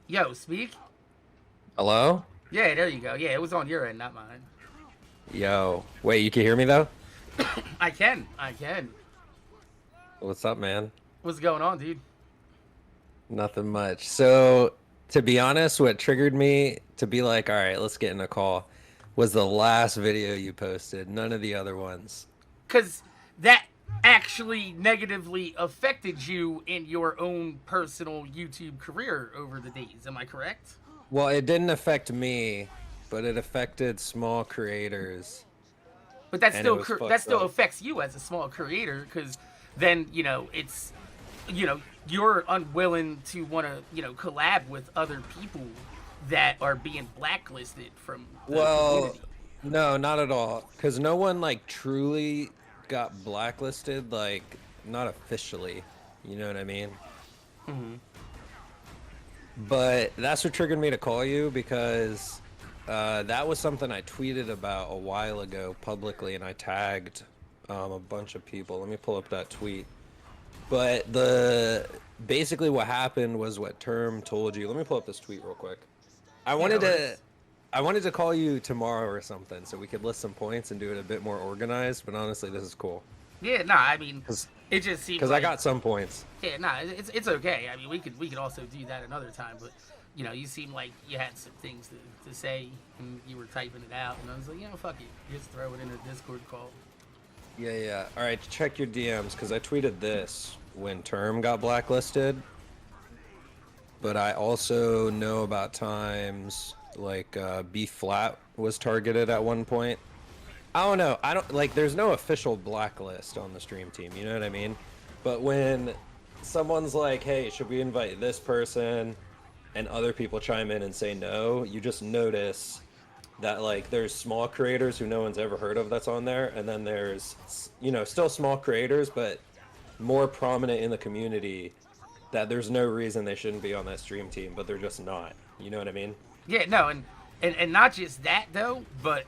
Yo, speak. Hello? Yeah, there you go. Yeah, it was on your end, not mine. Yo. Wait, you can hear me though? I can. I can. What's up, man? What's going on, dude? Nothing much. So, to be honest, what triggered me to be like, all right, let's get in a call was the last video you posted. None of the other ones. Because that actually negatively affected you in your own personal YouTube career over the days. Am I correct? Well, it didn't affect me, but it affected small creators, But that and it still was that fucked still up. affects you as a small creator because then it's you're unwilling to want to collab with other people that are being blacklisted from the Well, community. no, not at all. Because no one like truly got blacklisted, like not officially. You know what I mean? But that's what triggered me to call you because that was something I tweeted about a while ago publicly, and I tagged a bunch of people. Let me pull up that tweet. But the basically what happened was what Term told you. Let me pull up this tweet real quick. I Yeah, no wanted to worries. I wanted to call you tomorrow or something so we could list some points and do it a bit more organized. But honestly, this is cool Yeah, nah. I mean, because it just seemed because I like got some points. yeah, nah. It's okay. I mean, we could also do that another time. But you seem like you had some things to say, and you were typing it out, and I was like, fuck it, just throw it in a Discord call. Yeah, yeah. All right, check your DMs because I tweeted this when Term got blacklisted. But I also know about times like B Flat was targeted at one point. I don't know. I don't like. There's no official blacklist on the stream team. You know what I mean? But when someone's like, "Hey, should we invite this person?" and other people chime in and say no, you just notice that like there's small creators who no one's ever heard of that's on there, and then there's still small creators, but more prominent in the community that there's no reason they shouldn't be on that stream team, but they're just not. You know what I mean? Yeah, no, and not just that though, but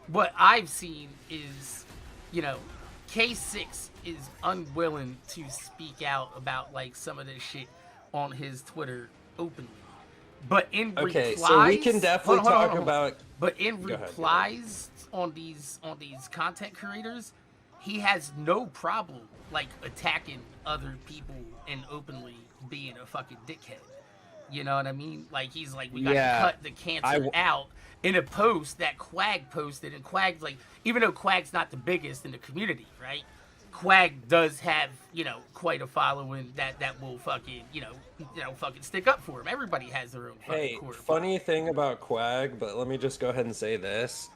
what I've seen is, you know, K6 is unwilling to speak out about like some of this shit on his Twitter openly. But in Okay, so we can replies, hold definitely on, hold on, hold talk on, hold on. about. But in Go ahead. Go ahead. replies on these content creators, he has no problem like attacking other people and openly being a fucking dickhead. You know what I mean? Like he's like, we gotta Yeah, cut the I. cancer out in a post that Quag posted, and Quag's like, even though Quag's not the biggest in the community, right? Quag does have, quite a following that will fucking, fucking stick up for him. Everybody has their own fucking Hey, core funny following. thing about Quag, but let me just go ahead and say this,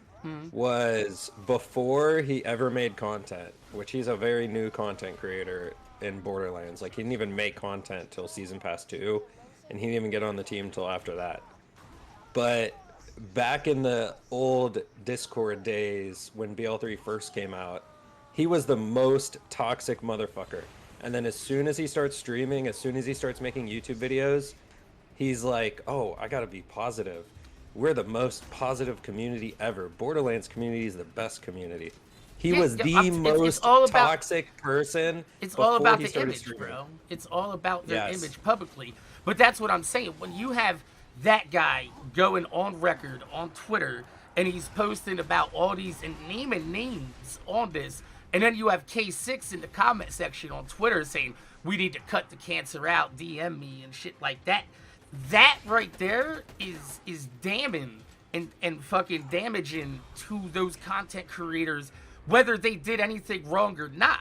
was before he ever made content, which he's a very new content creator in Borderlands. Like he didn't even make content till Season Pass 2, and he didn't even get on the team till after that. But back in the old Discord days when BL3 first came out, he was the most toxic motherfucker. And then as soon as he starts streaming, as soon as he starts making YouTube videos, he's like, "Oh, I gotta be positive. We're the most positive community ever. Borderlands community is the best community." He Yeah, was yeah, the it's most all about toxic person it's all before about he the started image, streaming. bro. It's all about their Yes. image publicly. But that's what I'm saying. When you have that guy going on record on Twitter and he's posting about all these and naming names on this, and then you have K6 in the comment section on Twitter saying, we need to cut the cancer out, DM me and shit like that. That right there is damning and fucking damaging to those content creators, whether they did anything wrong or not.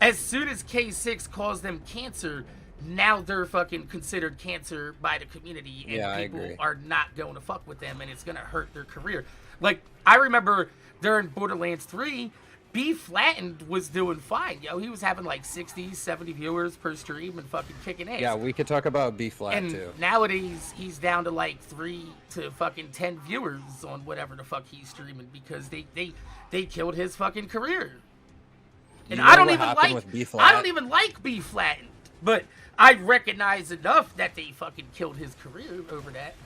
As soon as K6 calls them cancer, now they're fucking considered cancer by the community, and Yeah, I people agree. are not going to fuck with them, and it's gonna hurt their career. Like I remember during Borderlands 3, B Flattened was doing fine, yo. He was having like 60, 70 viewers per stream and fucking kicking Yeah, ass. we could talk about B flat And too. nowadays he's down to like 3 to fucking 10 viewers on whatever the fuck he's streaming because they killed his fucking career. And You know what happened with B I don't flat? even like B flattened, but I recognize enough that they fucking killed his career over that.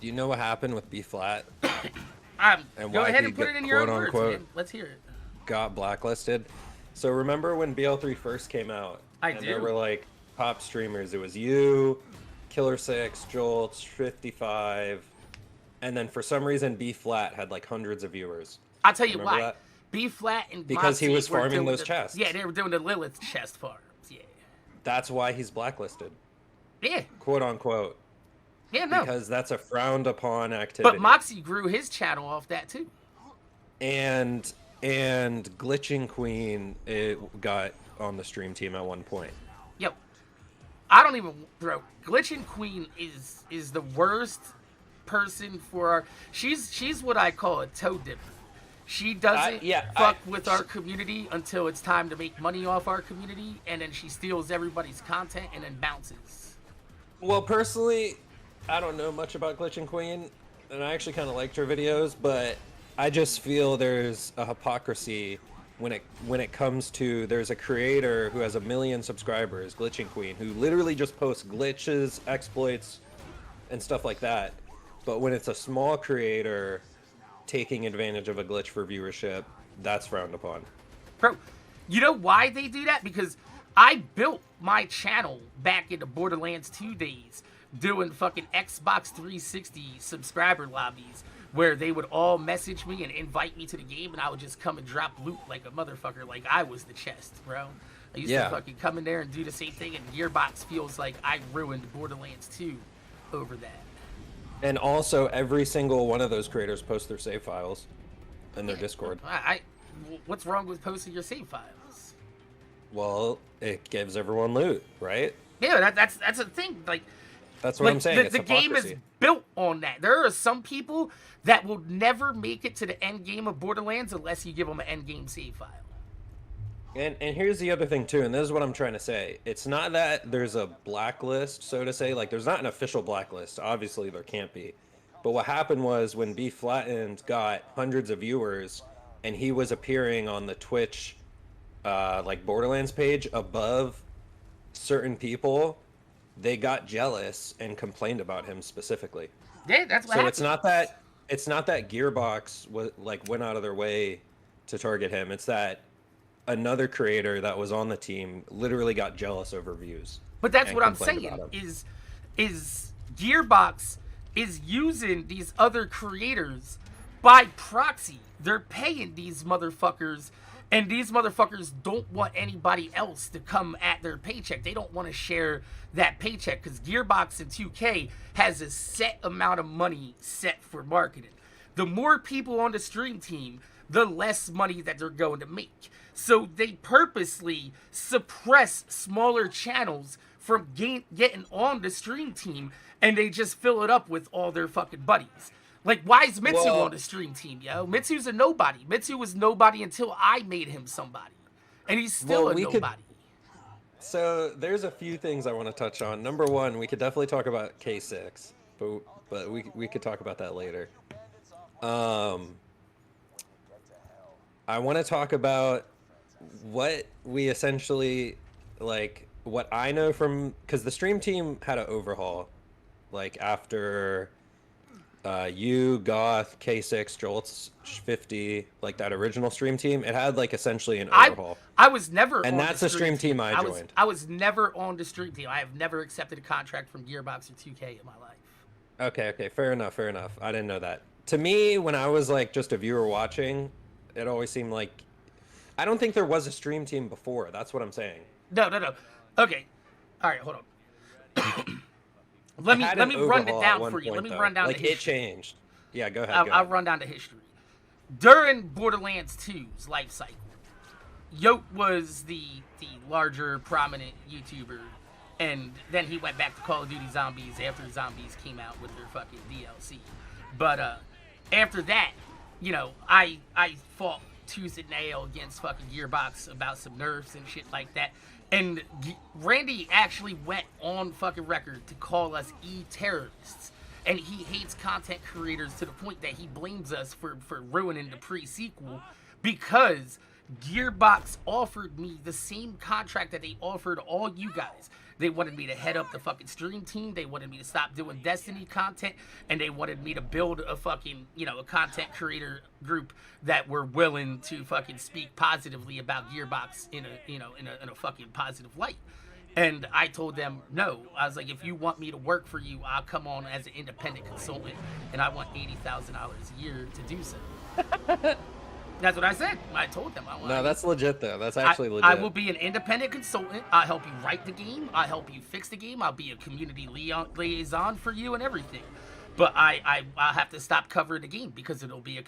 Do you know what happened with B flat and Go why ahead he and put got it in your quote own words, unquote man. Let's hear it. got blacklisted? So remember when BL3 first came out I and there do. were like top streamers? It was you, Killer 6, Jolts, 55, and then for some reason B Flat had like hundreds of viewers. I'll tell you Remember why. that? B Flat and Because he Moxie was were farming doing those the, chests. Yeah, they were doing the Lilith chest farms. Yeah. That's why he's blacklisted. Yeah. Quote unquote. Yeah, no. Because that's a frowned upon activity. But Moxie grew his channel off that too. And Glitching Queen got on the stream team at one point. Yo, I don't even, bro. Glitching Queen is the worst person for our. She's what I call a toe dipper. She doesn't fuck with our community until it's time to make money off our community, and then she steals everybody's content and then bounces. Well, personally, I don't know much about Glitching Queen, and I actually kind of liked her videos, but I just feel there's a hypocrisy when it comes to, there's a creator who has 1 million subscribers, Glitching Queen, who literally just posts glitches, exploits, and stuff like that. But when it's a small creator taking advantage of a glitch for viewership, that's frowned upon. Bro, you know why they do that? Because I built my channel back in the Borderlands 2 days doing fucking Xbox 360 subscriber lobbies where they would all message me and invite me to the game, and I would just come and drop loot like a motherfucker, like I was the chest, bro. I used to fucking come in there and do the same thing, and Gearbox feels like I ruined Borderlands 2 over that. And also, every single one of those creators post their save files in their Discord. What's wrong with posting your save files? Well, it gives everyone loot, right? Yeah, that's the thing. Like, that's what I'm saying. The game is built on that. There are some people that will never make it to the end game of Borderlands unless you give them an end game save file. And here's the other thing too, and this is what I'm trying to say. It's not that there's a blacklist, so to say. Like, there's not an official blacklist. Obviously, there can't be. But what happened was when B Flattened got hundreds of viewers, and he was appearing on the Twitch, like Borderlands page above certain people, they got jealous and complained about him specifically. Yeah, that's what happened. So it's not that Gearbox went out of their way to target him. It's that another creator that was on the team literally got jealous over views. But that's what I'm saying is Gearbox is using these other creators by proxy. They're paying these motherfuckers, and these motherfuckers don't want anybody else to come at their paycheck. They don't want to share that paycheck because Gearbox and 2K has a set amount of money set for marketing. The more people on the stream team, the less money that they're going to make. So they purposely suppress smaller channels from getting on the stream team, and they just fill it up with all their fucking buddies. Like, why is Mitsu on the stream team, yo? Mitsu's a nobody. Mitsu was nobody until I made him somebody. And he's still a nobody. So there's a few things I want to touch on. Number one, we could definitely talk about K6, but we could talk about that later. I want to talk about what we essentially, like, what I know from, because the stream team had an overhaul, like, after you, Goth, K6, Jolts, 50, like that original stream team, it had, like, essentially an overhaul. I was never and on that's the stream team I joined. I was never on the stream team. I have never accepted a contract from Gearbox or 2K in my life. Okay, fair enough. I didn't know that. To me, when I was, like, just a viewer watching, it always seemed like, I don't think there was a stream team before. That's what I'm saying. No. Okay. All right, hold on. let me run it down for you. Let me run down the history. Like, it changed. Yeah, go ahead. I'll run down the history. During Borderlands 2's life cycle, Yoke was the larger, prominent YouTuber, and then he went back to Call of Duty Zombies after Zombies came out with their fucking DLC. But after that, you know, I fought tooth and nail against fucking Gearbox about some nerfs and shit like that. And Randy actually went on fucking record to call us e-terrorists. And he hates content creators to the point that he blames us for ruining the pre-sequel because Gearbox offered me the same contract that they offered all you guys. They wanted me to head up the fucking stream team. They wanted me to stop doing Destiny content. And they wanted me to build a fucking, you know, a content creator group that were willing to fucking speak positively about Gearbox in a fucking positive light. And I told them, no. I was like, if you want me to work for you, I'll come on as an independent consultant, and I want $80,000 a year to do so. That's what I said. I told them I want. No, that's legit though. That's I, actually legit. I will be an independent consultant. I'll help you write the game. I'll help you fix the game. I'll be a community liaison for you and everything. But I'll have to stop covering the game because it'll be a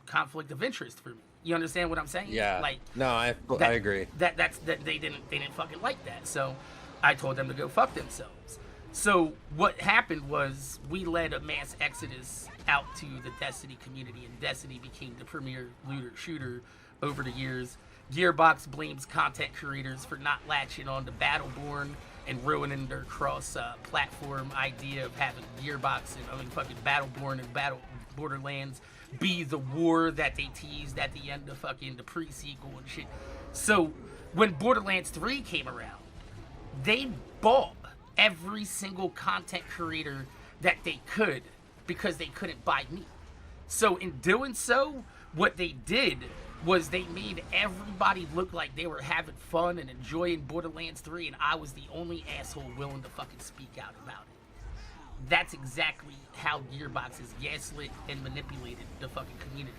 conflict of interest for me. You understand what I'm saying? Yeah. Like, no, I agree. That they didn't fucking like that. So I told them to go fuck themselves. So what happened was we led a mass exodus out to the Destiny community, and Destiny became the premier looter shooter over the years. Gearbox blames content creators for not latching on to Battleborn and ruining their cross-platform idea of having Gearbox and fucking Battleborn and Borderlands be the war that they teased at the end of fucking the pre-sequel and shit. So when Borderlands 3 came around, they bought every single content creator that they could because they couldn't buy me. So in doing so, what they did was they made everybody look like they were having fun and enjoying Borderlands 3, and I was the only asshole willing to fucking speak out about it. That's exactly how Gearbox has gaslit and manipulated the fucking community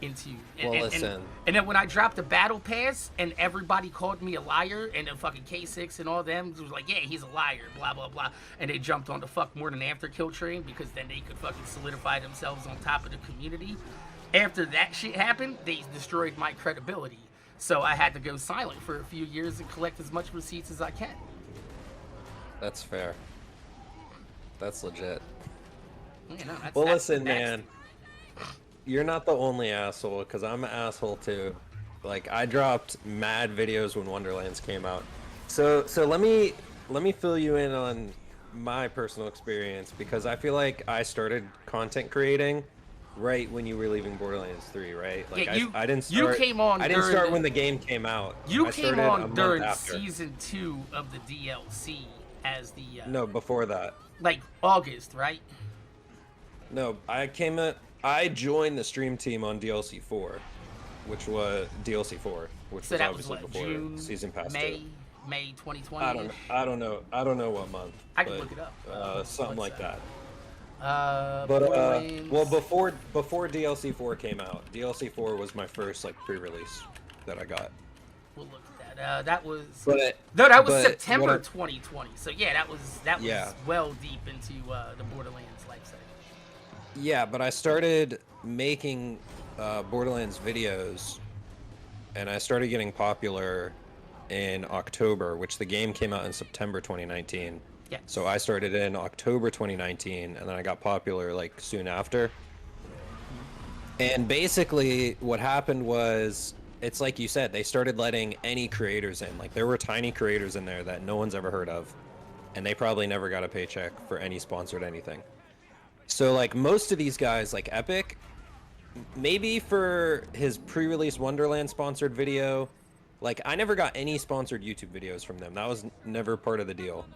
into. And then when I dropped the battle pass and everybody called me a liar, and then fucking K6 and all them was like, yeah, he's a liar, blah blah blah, and they jumped on the fuck MorninAfterKill train because then they could fucking solidify themselves on top of the community. After that shit happened, they destroyed my credibility. So I had to go silent for a few years and collect as much receipts as I can. That's fair. That's legit. Yeah, no, well, listen, man. You're not the only asshole, because I'm an asshole too. Like, I dropped mad videos when Wonderlands came out. So let me fill you in on my personal experience, because I feel like I started content creating right when you were leaving Borderlands 3, right? Like, yeah, I didn't start. You came on. I didn't start when the game came out. You came on during after. season 2 of the DLC as the. No, before that. Like August, right? No, I joined the stream team on DLC 4, which was DLC 4, which so was that obviously was what, before June, season pass. May 2020. I don't know what month. I can look it up. Something like that. Borderlands. Well, before DLC 4 came out, DLC 4 was my first like pre-release that I got. We'll look at that. That was that was September 2020. So yeah, that was well deep into the Borderlands life cycle. Yeah, but I started making Borderlands videos, and I started getting popular in October, which the game came out in September 2019. Yeah. So I started in October 2019, and then I got popular like soon after. And basically what happened was, it's like you said, they started letting any creators in. Like, there were tiny creators in there that no one's ever heard of, and they probably never got a paycheck for any sponsored anything. So like most of these guys, like Epic, maybe for his pre-release Wonderland sponsored video, like I never got any sponsored YouTube videos from them. That was never part of the deal.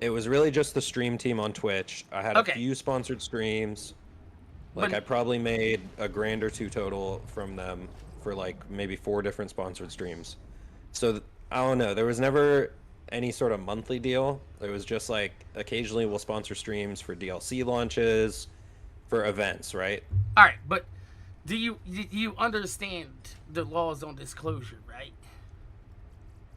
It was really just the stream team on Twitch. I had a few sponsored streams. Like, I probably made $1,000 or $2,000 total from them for like maybe 4 different sponsored streams. So I don't know. There was never any sort of monthly deal. It was just like occasionally we'll sponsor streams for DLC launches, for events, right? All right, but do you understand the laws on disclosure, right?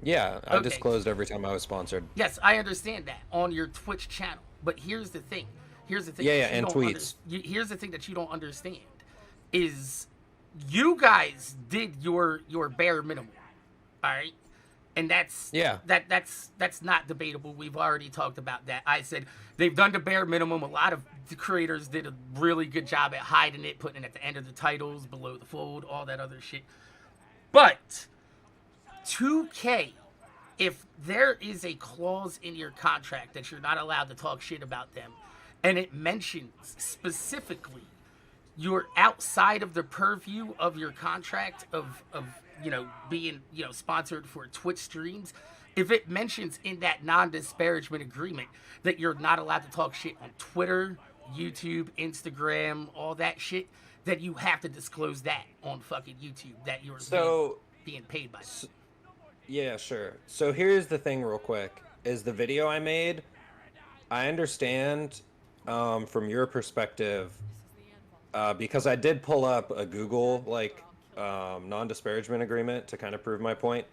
Yeah, I disclosed every time I was sponsored. Yes, I understand that on your Twitch channel. But here's the thing. Yeah, and tweets. Here's the thing that you don't understand is you guys did your bare minimum. All right? And that's not debatable. We've already talked about that. I said they've done the bare minimum. A lot of the creators did a really good job at hiding it, putting it at the end of the titles, below the fold, all that other shit. But 2K, if there is a clause in your contract that you're not allowed to talk shit about them, and it mentions specifically you're outside of the purview of your contract of being sponsored for Twitch streams, if it mentions in that non-disparagement agreement that you're not allowed to talk shit on Twitter, YouTube, Instagram, all that shit, then you have to disclose that on fucking YouTube that you're being paid by them. Yeah, sure. So here's the thing, real quick: is the video I made. I understand from your perspective because I did pull up a Google like non-disparagement agreement to kind of prove my point.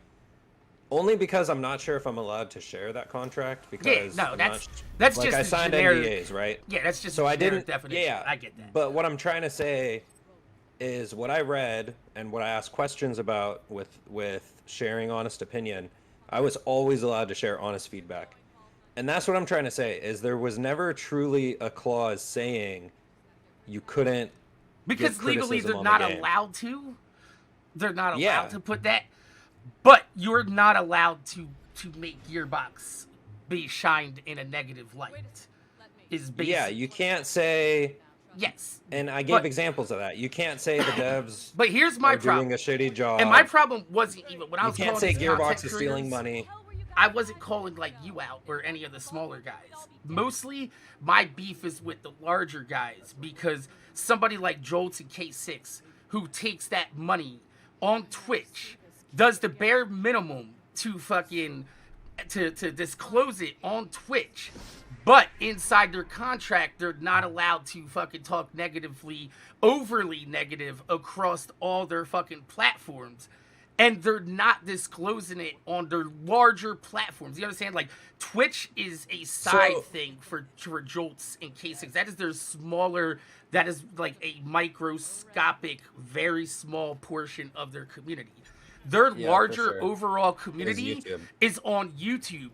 Only because I'm not sure if I'm allowed to share that contract Yeah, because no, I'm not that's like just I a signed generic. NDAs, right? Yeah, that's just a So I generic didn't. definition. Yeah, I get that. but what I'm trying to say is what I read and what I asked questions about with sharing honest opinion. I was always allowed to share honest feedback. And that's what I'm trying to say is there was never truly a clause saying you couldn't give Because legally criticism they're on the not game. allowed to. They're not allowed Yeah. to put that. But you're not allowed to make Gearbox be shined in a negative light. Is Yeah, basic. you can't say Yes. and I gave But examples of that. You can't say the devs but here's my are doing a problem. shitty And my job. problem wasn't even when I You was can't calling say these content Gearbox is stealing creators. money. I wasn't calling like you out or any of the smaller guys. Mostly, my beef is with the larger guys because somebody like Jolts and K6, who takes that money on Twitch, does the bare minimum to fucking to disclose it on Twitch, but inside their contract, they're not allowed to fucking talk negatively, overly negative across all their fucking platforms, and they're not disclosing it on their larger platforms. You understand? Like Twitch is a side thing for Jolts and K6. That is their smaller. That is like a microscopic, very small portion of their community. Their Yeah, for larger sure. overall It is community YouTube. is on YouTube.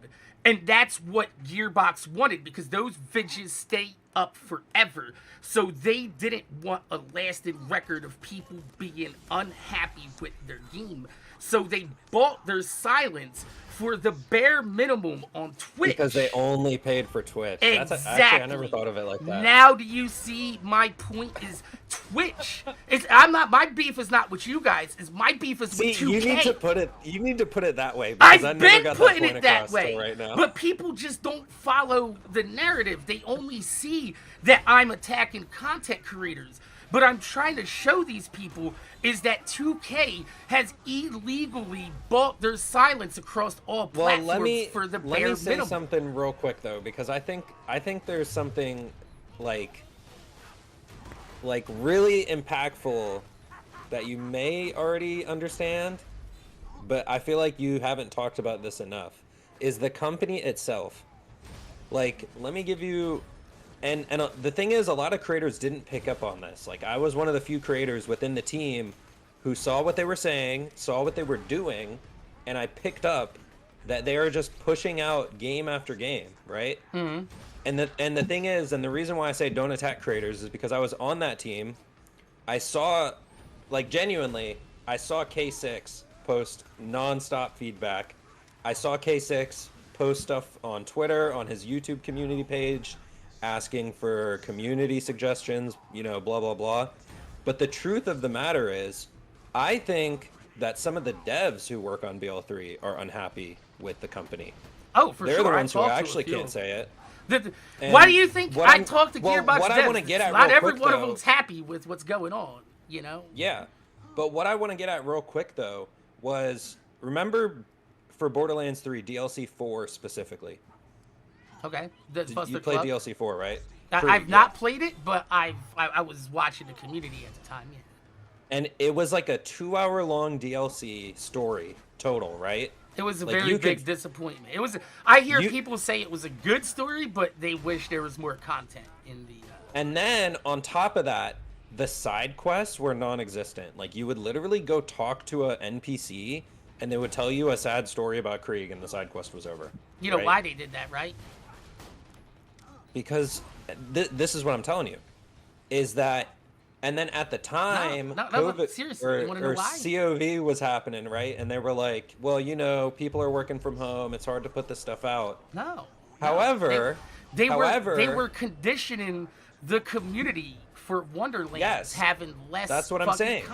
And that's what Gearbox wanted because those vidges stay up forever. So they didn't want a lasting record of people being unhappy with their game. So they bought their silence for the bare minimum on Twitch. Because they only paid for Twitch. Exactly. Actually, I never thought of it like that. Now do you see my point is Twitch. My beef is not with you guys, is my beef is See, with 2K. you need to put it that way because I I've never been got putting that point it that across way, till right now. but people just don't follow the narrative. They only see that I'm attacking content creators. But I'm trying to show these people is that 2K has illegally bought their silence across all platforms for the bare let me say minimum. something real quick though, because I think there's something like really impactful that you may already understand, but I feel like you haven't talked about this enough. Is the company itself. Like, let me give you. And the thing is, a lot of creators didn't pick up on this. Like, I was one of the few creators within the team who saw what they were saying, saw what they were doing, and I picked up that they are just pushing out game after game, right? Mm-hmm. And the thing is, and the reason why I say don't attack creators is because I was on that team. I saw, like, genuinely, I saw K6 post nonstop feedback. I saw K6 post stuff on Twitter, on his YouTube community page, asking for community suggestions, blah, blah, blah. But the truth of the matter is, I think that some of the devs who work on BL3 are unhappy with the company. Oh, for They're sure. the ones who I actually can't say it. Why do you think I talk to Gearbox what devs? I want to get at Not real every quick, one of though, them's happy with what's going on, Yeah. But what I want to get at real quick, though, was remember for Borderlands 3, DLC 4 specifically. Okay. You played DLC 4, right? I've not played it, but I was watching the community at the time, yeah. And it was like a 2-hour-long DLC story total, right? It was a very big disappointment. I hear people say it was a good story, but they wish there was more content in the. And then on top of that, the side quests were non-existent. Like, you would literally go talk to an NPC, and they would tell you a sad story about Krieg, and the side quest was over. You know why they did that, right? Because this is what I'm telling you, is that, and then at the time, COVID seriously, or COV was happening, right? And they were like, well, people are working from home. It's hard to put this stuff out. No. However, they were conditioning the community for Wonderlands having less content.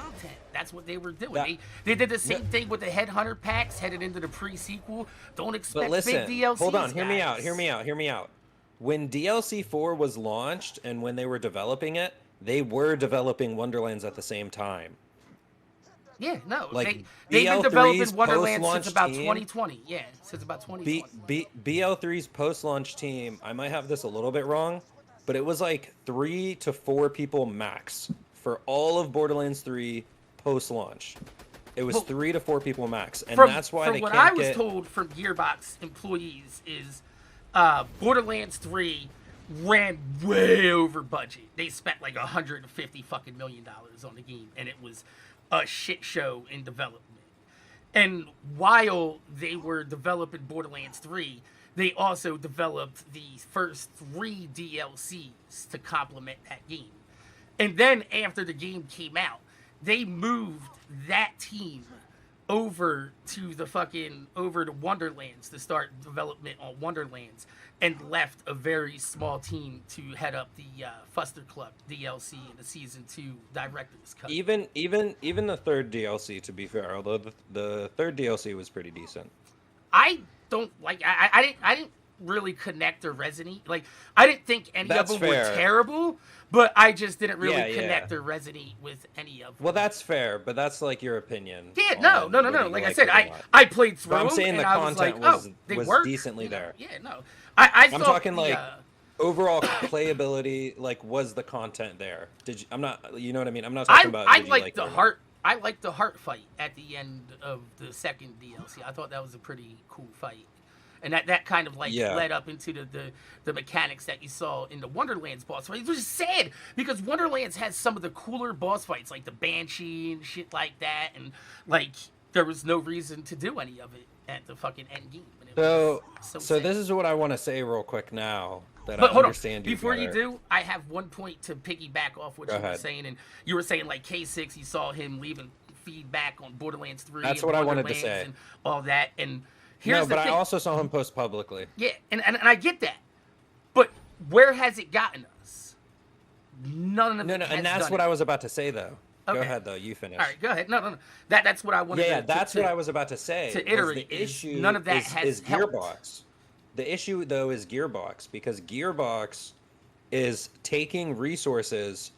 That's what they were doing. They did the same thing with the Headhunter packs headed into the pre-sequel. Don't expect big DLCs. Hold on, hear me out. When DLC 4 was launched and when they were developing it, they were developing Wonderlands at the same time. Yeah, no, Like they've been developing BL3's Wonderlands post-launch since about team, 2020. Yeah, since about 2020. BL3's post-launch team, I might have this a little bit wrong, but it was like 3 to 4 people max for all of Borderlands 3 post-launch. It was Well, 3 to 4 people max, and from that's why from they what I can't was get. told from Gearbox employees is Borderlands 3 ran way over budget. They spent like 150 fucking million dollars on the game, and it was a shit show in development. And while they were developing Borderlands 3, they also developed the first 3 DLCs to complement that game. And then after the game came out, they moved that team over to Wonderlands to start development on Wonderlands, and left a very small team to head up the Fuster Club DLC and the season 2 director's cut. Even the third DLC, to be fair, although the third DLC was pretty decent. I don't like. I didn't really connect or resonate. Like, I didn't think any That's of them fair. were terrible, but I just didn't really Yeah, connect or resonate with any of them. Well, that's fair, but that's like your opinion. Yeah, on no. whether you Like I like said, it or not. I played through But I'm them, saying and the I was like, content oh, they was work. decently you know? there. Yeah, no. I I'm thought talking the, like overall playability. Like, was the content there? Did you? I'm not. You know what I mean? I'm not talking about. I did you like like the it or not. heart. I liked the heart fight at the end of the second DLC. I thought that was a pretty cool fight, and that kind of like Yeah. led up into the mechanics that you saw in the Wonderlands boss fight. Which is sad because Wonderlands has some of the cooler boss fights, like the Banshee and shit like that, and like there was no reason to do any of it at the fucking end game. And it So, was so sad. this is what I want to say real quick now that But I hold on, understand you before you better. do, I have one point to piggyback off what Go you were ahead. saying, and you were saying like K6, you saw him leaving feedback on Borderlands 3. That's and what I wanted to Borderlands say. and all that, and here's No, the but thing. I also saw him post publicly. Yeah, and I get that, but where has it gotten us? None of No, it no, has and that's done what it. I was about to say though. Go Okay. ahead though. You finish. All right, go ahead. No. That's what I wanted. Yeah, to, that's to, what I was about to say. to was iterate The is issue none of that is, has is helped. Gearbox. The issue though is Gearbox, because Gearbox is taking resources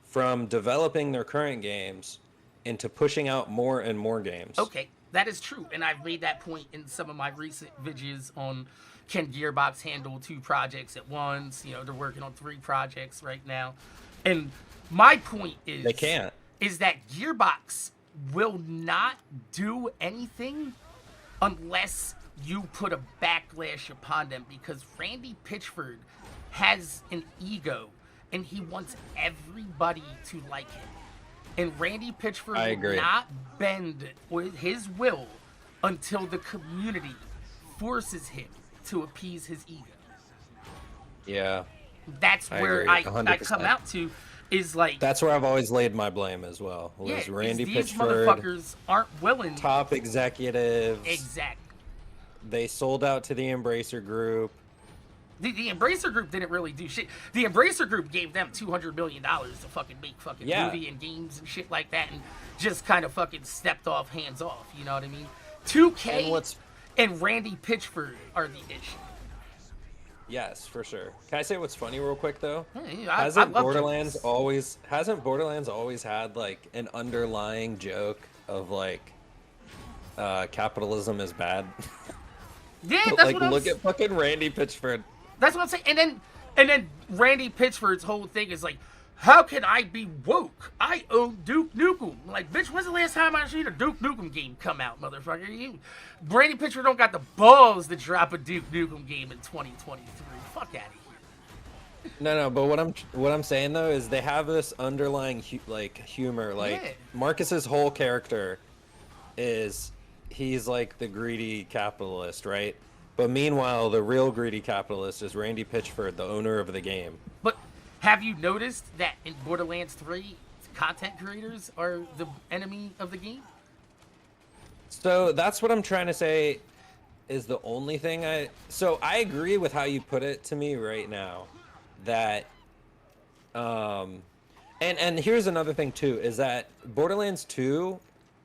from developing their current games into pushing out more and more games. Okay, that is true, and I've made that point in some of my recent videos on can Gearbox handle 2 projects at once. You know, they're working on 3 projects right now, and my point is They can't. is that Gearbox will not do anything unless you put a backlash upon them, because Randy Pitchford has an ego and he wants everybody to like him. And Randy Pitchford I will agree. not bend with his will until the community forces him to appease his ego. Yeah. That's I where agree, I 100%. come out to is like, That's where I've always laid my blame as well. Was yeah, Randy these Pitchford, motherfuckers aren't willing. top executives. Exactly. They sold out to the Embracer Group. The Embracer Group didn't really do shit. The Embracer Group gave them $200 million to fucking make fucking Yeah. movie and games and shit like that, and just kind of fucking stepped off, hands off. You know what I mean? 2K And what's and Randy Pitchford are the issue. Yes, for sure. Can I say what's funny real quick though? Hey, I Hasn't love Borderlands jokes. always had like an underlying joke of like capitalism is bad? Yeah, that's Like what I'm look at fucking Randy Pitchford. That's what I'm saying. And then Randy Pitchford's whole thing is like, how can I be woke? I own Duke Nukem. Like, bitch, when's the last time I seen a Duke Nukem game come out, motherfucker? Randy Pitchford don't got the balls to drop a Duke Nukem game in 2023. Fuck out of here. No, but what I'm saying though is they have this underlying humor. Like Yeah. Marcus's whole character is he's like the greedy capitalist, right? But meanwhile, the real greedy capitalist is Randy Pitchford, the owner of the game. But have you noticed that in Borderlands 3, content creators are the enemy of the game? So that's what I'm trying to say is the only thing So I agree with how you put it to me right now, that and here's another thing too, is that Borderlands 2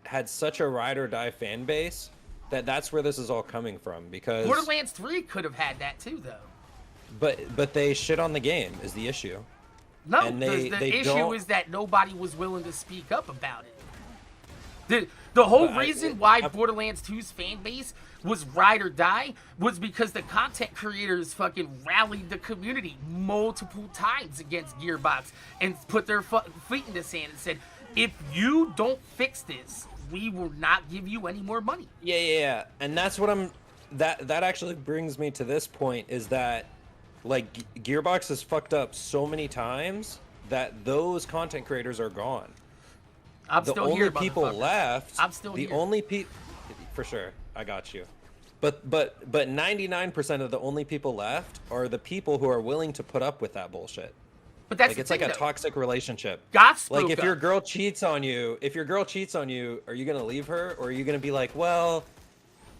had such a ride or die fan base that's where this is all coming from, because Borderlands 3 could have had that too, though. but they shit on the game is the issue. No, And they the issue don't- is that nobody was willing to speak up about it. The whole reason why Borderlands 2's fan base was ride or die was because the content creators fucking rallied the community multiple times against Gearbox and put their feet in the sand and said, if you don't fix this, we will not give you any more money. Yeah. And that's what that actually brings me to this point, is that like Gearbox has fucked up so many times that those content creators are gone. I'm still here, people left. I'm still here. The only people, for sure, I got you. But 99% of the only people left are the people who are willing to put up with that bullshit. But that's like it's like a toxic relationship. Like if your girl cheats on you, are you gonna leave her, or are you gonna be like, well,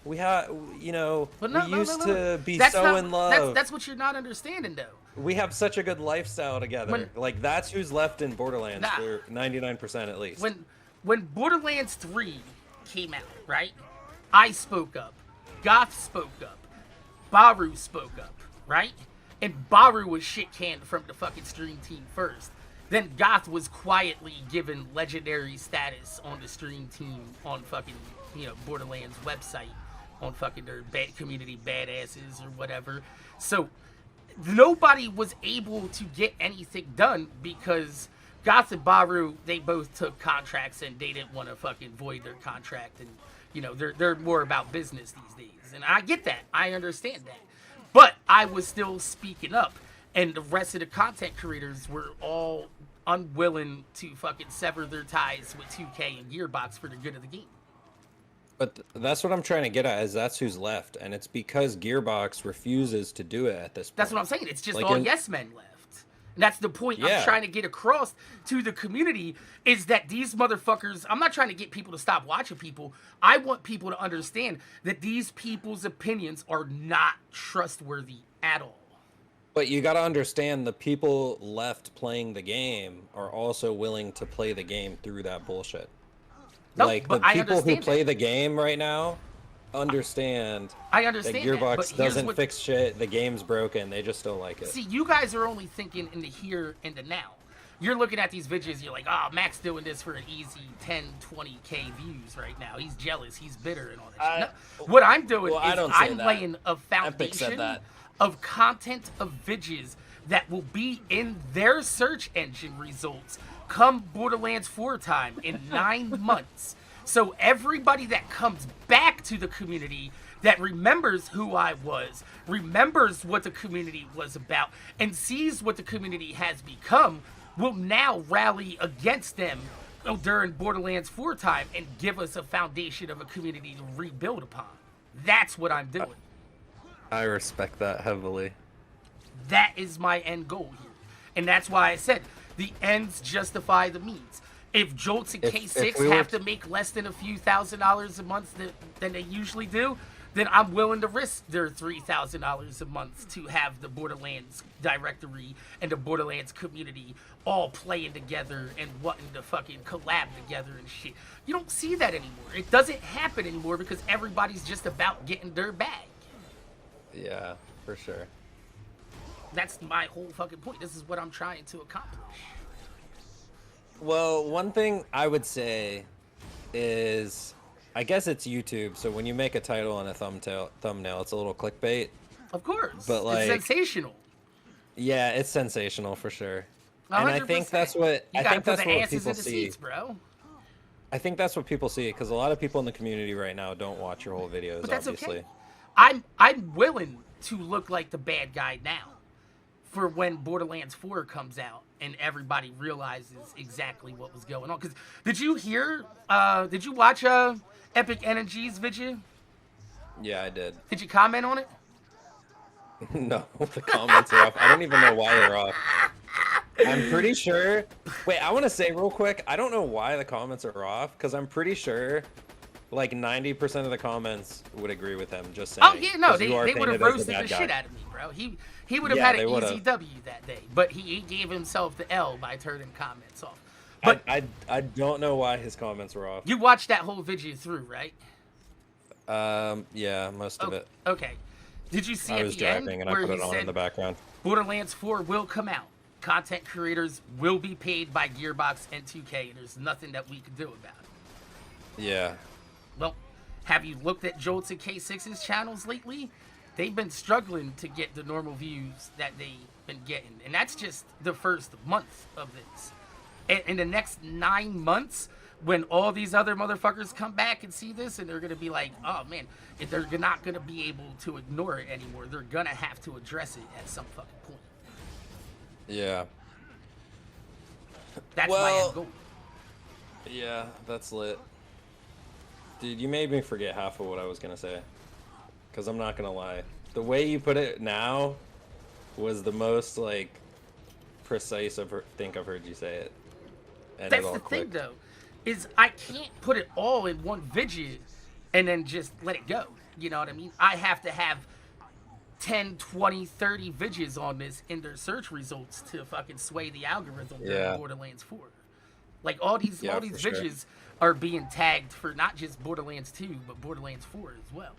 we have, we used to be so in love. That's what you're not understanding, though. We have such a good lifestyle together. Like, that's who's left in Borderlands for 99% at least. When Borderlands 3 came out, right? I spoke up. Goth spoke up. Baru spoke up, right? And Baru was shit canned from the fucking stream team first. Then Goth was quietly given legendary status on the stream team on fucking, Borderlands website, on fucking their community badasses or whatever. So nobody was able to get anything done because Goth and Baru, they both took contracts and they didn't want to fucking void their contract, and they're more about business these days. And I get that. I understand that. But I was still speaking up, and the rest of the content creators were all unwilling to fucking sever their ties with 2K and Gearbox for the good of the game. But that's what I'm trying to get at, is that's who's left, and it's because Gearbox refuses to do it at this point. That's what I'm saying. It's just all yes men left. And that's the point I'm trying to get across to the community, is that these motherfuckers, I'm not trying to get people to stop watching people. I want people to understand that these people's opinions are not trustworthy at all. But you got to understand, the people left playing the game are also willing to play the game through that bullshit. No, like, the people who play the game right now understand that Gearbox doesn't fix shit. The game's broken. They just don't like it. See, you guys are only thinking in the here and the now. You're looking at these videos, you're like, oh, Mac's doing this for an easy 10, 20K views right now. He's jealous, he's bitter, and all that shit. No, what I'm doing is I'm laying a foundation of content of videos that will be in their search engine results come Borderlands 4 time in 9 months. So everybody that comes back to the community, that remembers who I was, remembers what the community was about, and sees what the community has become, will now rally against them during Borderlands 4 time and give us a foundation of a community to rebuild upon. That's what I'm doing. I respect that heavily. That is my end goal here. And that's why I said the ends justify the means. If Jolts and K6 have to make less than a few $1,000s a month than they usually do, then I'm willing to risk their $3,000 a month to have the Borderlands directory and the Borderlands community all playing together and wanting to fucking collab together and shit. You don't see that anymore. It doesn't happen anymore because everybody's just about getting their bag. Yeah, for sure. That's my whole fucking point. This is what I'm trying to accomplish. Well, one thing I would say is, I guess it's YouTube, so when you make a title and a thumbnail, it's a little clickbait. Of course. But like, it's sensational. Yeah, it's sensational for sure. 100%. And I think that's what people see. Seats, bro. I think that's what people see, because a lot of people in the community right now don't watch your whole videos, but that's obviously. Okay. I'm willing to look like the bad guy now for when Borderlands 4 comes out and everybody realizes exactly what was going on. Because did you watch Epic Energy's video? Yeah, I did. Did you comment on it? No, the comments are off. I don't even know why they're off. I'm pretty sure. Wait, I want to say real quick, I don't know why the comments are off, because I'm pretty sure like 90% of the comments would agree with him. Just saying. Oh yeah, no, they would have roasted the shit out of me, bro. He would have had an easy W that day, but he gave himself the L by turning comments off. But I don't know why his comments were off. You watched that whole video through, right? Yeah, most of it. Okay. Did you see I was driving and I put it on in the background. Borderlands 4 will come out. Content creators will be paid by Gearbox and 2K, and there's nothing that we can do about it. Yeah. Well, have you looked at Jolts and K6's channels lately? They've been struggling to get the normal views that they've been getting. And that's just the first month of this. And in the next 9 months, when all these other motherfuckers come back and see this, and they're going to be like, oh man, they're not going to be able to ignore it anymore. They're going to have to address it at some fucking point. Yeah. That's my end goal. Yeah, that's lit. Dude, you made me forget half of what I was gonna say. Because I'm not gonna lie. The way you put it now was the most, like, precise I've heard you say it. And That's the thing, though, is I can't put it all in one video and then just let it go. You know what I mean? I have to have 10, 20, 30 videos on this in their search results to fucking sway the algorithm during Borderlands 4. Like, all these videos are being tagged for not just Borderlands 2, but Borderlands 4 as well.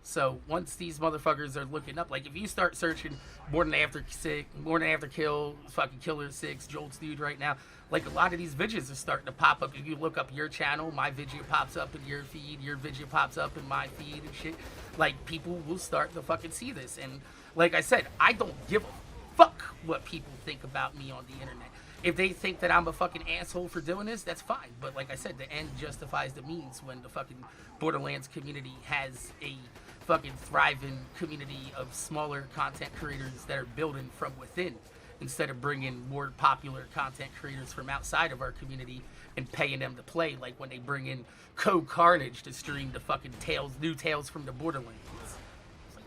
So once these motherfuckers are looking up, like if you start searching MorninAfterKill, fucking Killer 6, Jolt's Dude right now, like a lot of these videos are starting to pop up. If you look up your channel, my video pops up in your feed, your video pops up in my feed and shit. Like, people will start to fucking see this. And like I said, I don't give a fuck what people think about me on the internet. If they think that I'm a fucking asshole for doing this, that's fine. But like I said, the end justifies the means when the fucking Borderlands community has a fucking thriving community of smaller content creators that are building from within, instead of bringing more popular content creators from outside of our community and paying them to play, like when they bring in Carnage to stream the fucking new Tales from the Borderlands.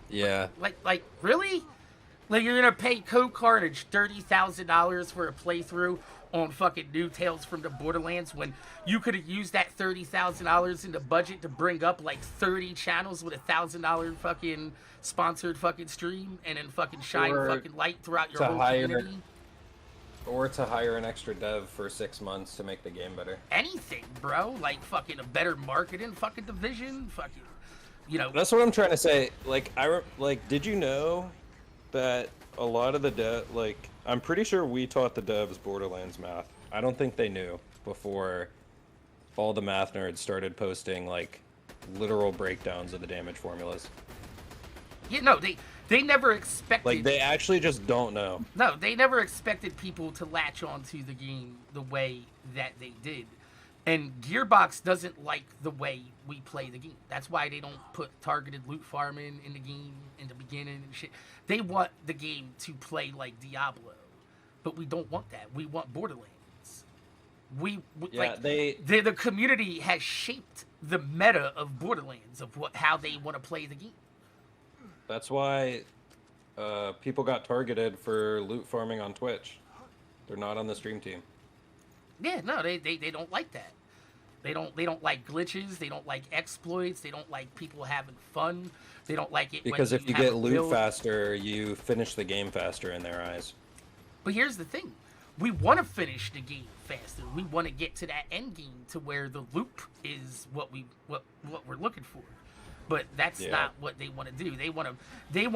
Yeah. Like really? Like, you're gonna pay Carnage $30,000 for a playthrough on fucking new Tales from the Borderlands when you could have used that $30,000 in the budget to bring up like 30 channels with $1,000 fucking sponsored fucking stream and then fucking shine fucking light throughout your whole community? Or to hire an extra dev for 6 months to make the game better. Anything, bro. Like fucking a better marketing fucking division, fucking, you know. That's what I'm trying to say. Like, did you know that a lot of the I'm pretty sure we taught the devs Borderlands math. I don't think they knew before all the math nerds started posting like literal breakdowns of the damage formulas. Yeah, no, they never expected. Like, they actually just don't know. No, they never expected people to latch onto the game the way that they did. And Gearbox doesn't like the way we play the game. That's why they don't put targeted loot farming in the game in the beginning and shit. They want the game to play like Diablo. But we don't want that. We want Borderlands. The community has shaped the meta of Borderlands, of how they want to play the game. That's why people got targeted for loot farming on Twitch. They're not on the stream team. Yeah, no, they don't like that. They don't like glitches. They don't like exploits. They don't like people having fun. They don't like it because if you get loot faster, you finish the game faster in their eyes. But here's the thing: we want to finish the game faster. We want to get to that end game to where the loop is what we're looking for. But that's not what they want to do. They want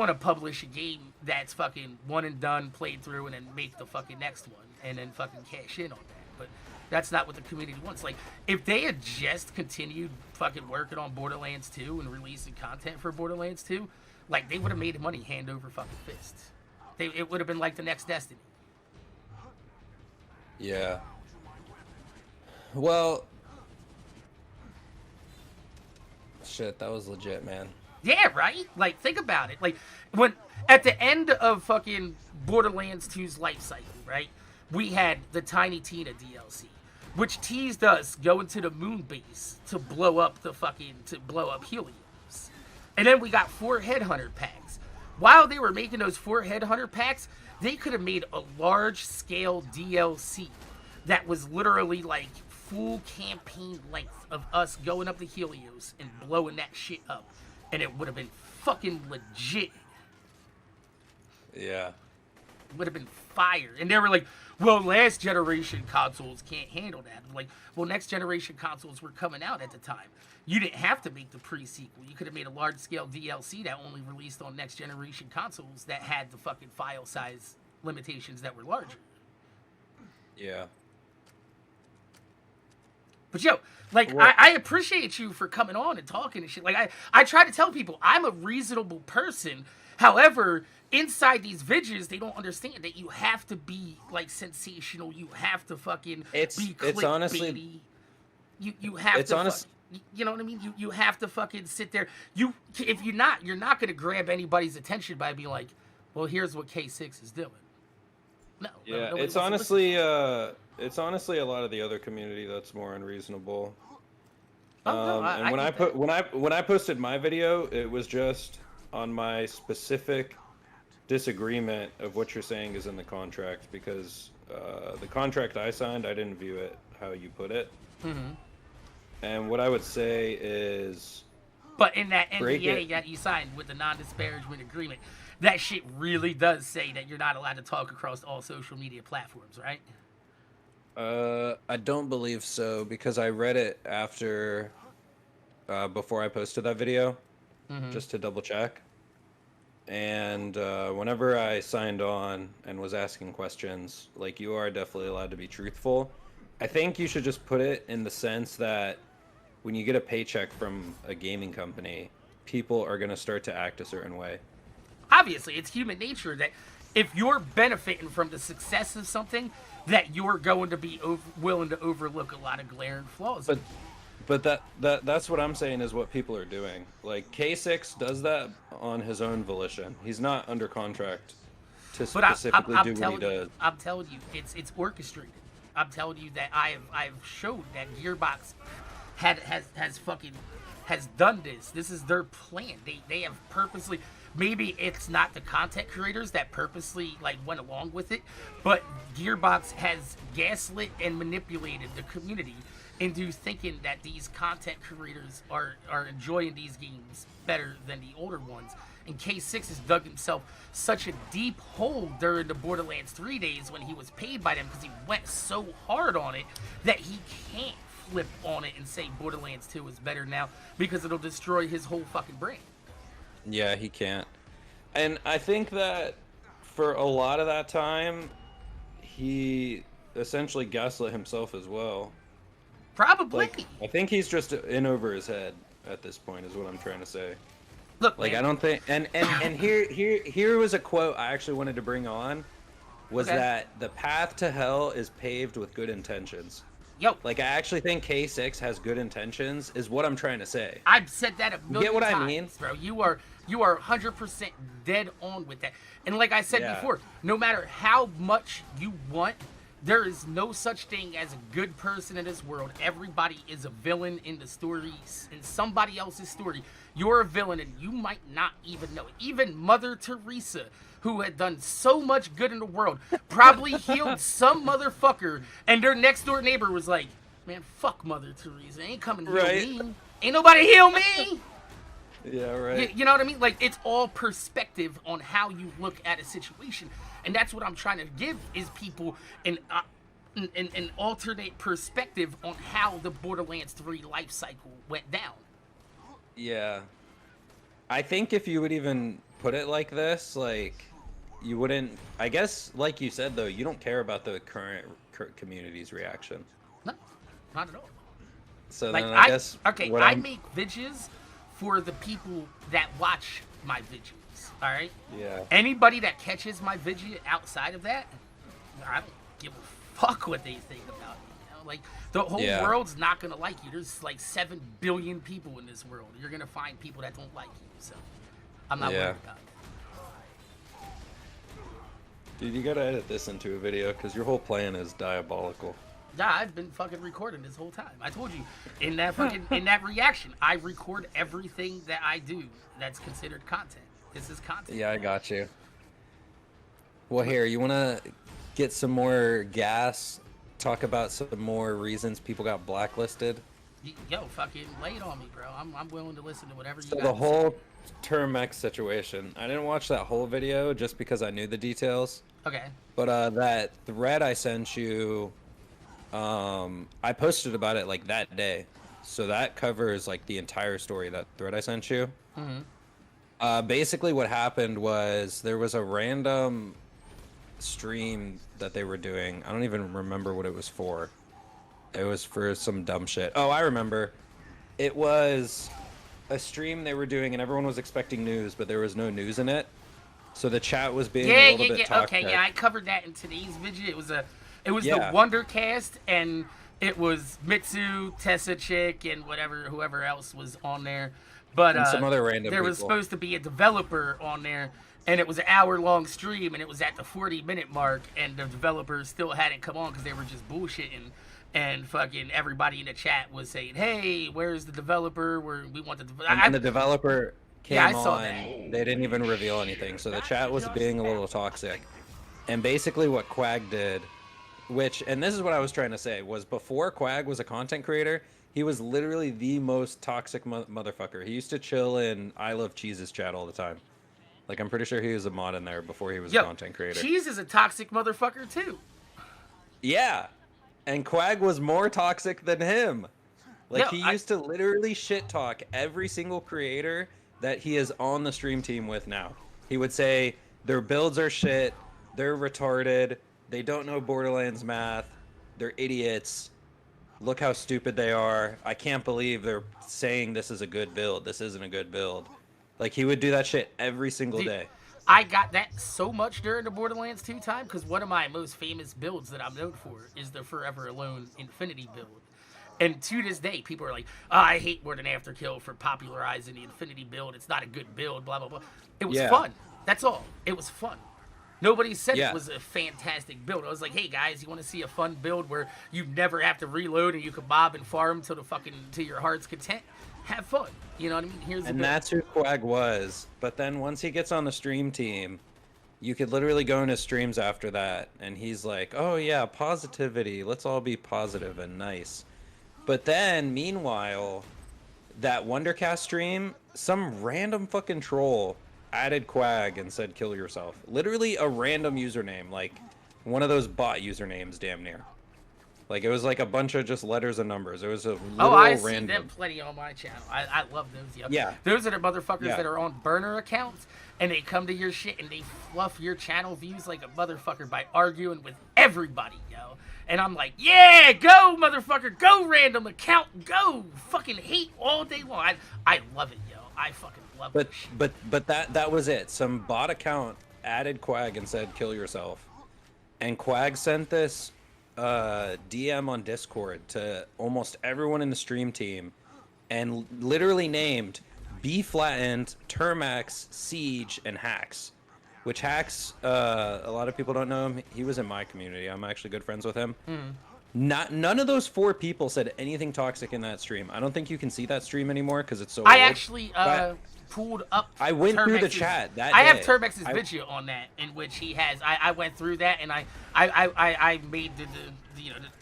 to publish a game that's fucking one and done, played through, and then make the fucking next one, and then fucking cash in on that. But that's not what the community wants. Like, if they had just continued fucking working on Borderlands 2 and releasing content for Borderlands 2, like, they would have made money hand over fucking fist. It would have been like the next Destiny. Yeah. Well, shit, that was legit, man. Yeah, right? Like, think about it. Like, when at the end of fucking Borderlands 2's life cycle, right? We had the Tiny Tina DLC, which teased us going to the moon base to blow up Helios. And then we got 4 Headhunter packs. While they were making those 4 Headhunter packs, they could have made a large-scale DLC that was literally like full campaign length of us going up to Helios and blowing that shit up. And it would have been fucking legit. Yeah. Would have been fire. And they were like, well, last generation consoles can't handle that. I'm like, well, next generation consoles were coming out at the time. You didn't have to make the pre-sequel. You could have made a large-scale DLC that only released on next generation consoles that had the fucking file size limitations that were larger. Yeah. But yo, like Well, I appreciate you for coming on and talking and shit. Like I try to tell people I'm a reasonable person. However, inside these videos, they don't understand that you have to be like sensational. You have to fucking be it's honestly clickbaity. You have it's to honest. you know what I mean? You have to fucking sit there. If you're not gonna grab anybody's attention by being like, well, here's what K6 is doing. No, Yeah, nobody it's wants to listen. honestly a lot of the other community that's more unreasonable. Oh no, And I get that. when I posted my video, it was just on my specific disagreement of what you're saying is in the contract because the contract I signed, I didn't view it how you put it. Mm-hmm. And what I would say is But in that break NDA it. that you signed with the non-disparagement agreement, that shit really does say that you're not allowed to talk across all social media platforms, right? I don't believe so because I read it after before I posted that video Mm-hmm. just to double check. And whenever I signed on and was asking questions, like you are definitely allowed to be truthful. I think you should just put it in the sense that when you get a paycheck from a gaming company, people are going to start to act a certain way. Obviously, it's human nature that if you're benefiting from the success of something, that you're going to be willing to overlook a lot of glaring flaws. But that's what I'm saying is what people are doing. Like K6 does that on his own volition. He's not under contract to But specifically do what he does. I'm telling you, it's orchestrated. I'm telling you that I've showed that Gearbox has fucking has done this. This is their plan. They have purposely. Maybe it's not the content creators that purposely like went along with it, but Gearbox has gaslit and manipulated the community into thinking that these content creators are enjoying these games better than the older ones. And K6 has dug himself such a deep hole during the Borderlands 3 days when he was paid by them because he went so hard on it that he can't flip on it and say Borderlands 2 is better now because it'll destroy his whole fucking brain. Yeah, he can't. And I think that for a lot of that time, he essentially gaslit himself as well. Probably. Like, I think he's just in over his head at this point, is what I'm trying to say. Look, Like, man, I don't think, and here was a quote I actually wanted to bring on, was Okay. that the path to hell is paved with good intentions. yo, Like, I actually think K6 has good intentions, is what I'm trying to say. I've said that a million get what I times, mean? bro. You are 100% dead on with that. And like I said Yeah. before, no matter how much you want, there is no such thing as a good person in this world. Everybody is a villain in the stories, in somebody else's story. You're a villain, and you might not even know it. Even Mother Teresa, who had done so much good in the world, probably healed some motherfucker, and their next door neighbor was like, "Man, fuck Mother Teresa. Ain't coming to heal Right. me. Ain't nobody heal me." Yeah, right. You know what I mean? Like, it's all perspective on how you look at a situation, and that's what I'm trying to give is people an alternate perspective on how the Borderlands 3 life cycle went down. Yeah. I think if you would even put it like this, like, you wouldn't, I guess, like you said, though, you don't care about the current community's reaction. No, not at all. So Like then I guess okay, what I I'm, make videos for the people that watch my videos. All right. yeah. Anybody that catches my video outside of that, I don't give a fuck what they think about me. You know? Like the whole Yeah. world's not gonna like you. There's like 7 billion people in this world. You're gonna find people that don't like you. So I'm not Yeah. worried about it. Dude, you gotta edit this into a video because your whole plan is diabolical. Yeah, I've been fucking recording this whole time. I told you in that fucking in that reaction, I record everything that I do that's considered content. This is content. Yeah, I got you. Well, here, you wanna get some more gas? Talk about some more reasons people got blacklisted? Yo, fucking lay it on me, bro. I'm willing to listen to whatever you So got. the to say. whole Term X situation, I didn't watch that whole video just because I knew the details. Okay. But that thread I sent you, I posted about it like that day. So that covers like the entire story, that thread I sent you. Basically what happened was there was a random stream that they were doing. I don't even remember what it was for. It was for some dumb shit. Oh, I remember. It was a stream they were doing, and everyone was expecting news, but there was no news in it. So the chat was being a little bit toxic. Okay, yeah, I covered that in today's video. It was the Yeah. Wondercast, and it was Mitsu, Tessa Chick, and whoever else was on there. But And some other random there was people. supposed to be a developer on there, and it was an hour-long stream, and it was at the 40-minute mark, and the developer still hadn't come on because they were just bullshitting. And fucking everybody in the chat was saying, "Hey, where's the developer? We want the And the developer came I saw on. that. They didn't even reveal anything, so the chat was being a little toxic. And basically what Quag did, and this is what I was trying to say, was before Quag was a content creator, he was literally the most toxic motherfucker. He used to chill in I Love Cheese's chat all the time. Like, I'm pretty sure he was a mod in there before he was a content creator. Cheese is a toxic motherfucker, too. Yeah. And Quag was more toxic than him. Like, he used to literally shit talk every single creator that he is on the stream team with now. He would say, their builds are shit, they're retarded, they don't know Borderlands math, they're idiots, look how stupid they are, I can't believe they're saying this is a good build, this isn't a good build. Like, he would do that shit every single day. I got that so much during the Borderlands 2 time, because one of my most famous builds that I'm known for is the Forever Alone Infinity build. And to this day, people are like, oh, I hate MorninAfterKill for popularizing the Infinity build. It's not a good build, blah, blah, blah. It was fun. That's all. It was fun. Nobody said it was a fantastic build. I was like, hey, guys, you want to see a fun build where you never have to reload and you can mob and farm till your heart's content? Have fun. You know what I mean? Here's the build. That's who Quag was. But then once he gets on the stream team, you could literally go in his streams after that, and he's like, oh yeah, positivity. Let's all be positive and nice. But then, meanwhile, that Wondercast stream, some random fucking troll added Quag and said, kill yourself. Literally a random username, like one of those bot usernames, damn near. Like, it was like a bunch of just letters and numbers. It was a literal I random. see them plenty on my channel. I love those. Yo. Yeah. Those are the motherfuckers that are on burner accounts, and they come to your shit and they fluff your channel views like a motherfucker by arguing with everybody, yo. And I'm like, yeah, go, motherfucker, go, random account, go. Fucking hate all day long. I love it, yo. I fucking love it. But that was it. Some bot account added Quag and said, kill yourself. And Quag sent this DM on Discord to almost everyone in the stream team and literally named B Flattened, Termax, Siege, and Hacks. Which Hacks, a lot of people don't know him. He was in my community. I'm actually good friends with him. None of those 4 people said anything toxic in that stream. I don't think you can see that stream anymore because it's so old. I actually pulled up. I went through the chat that day. I have Termex's video on that, in which he has. I went through that, and I made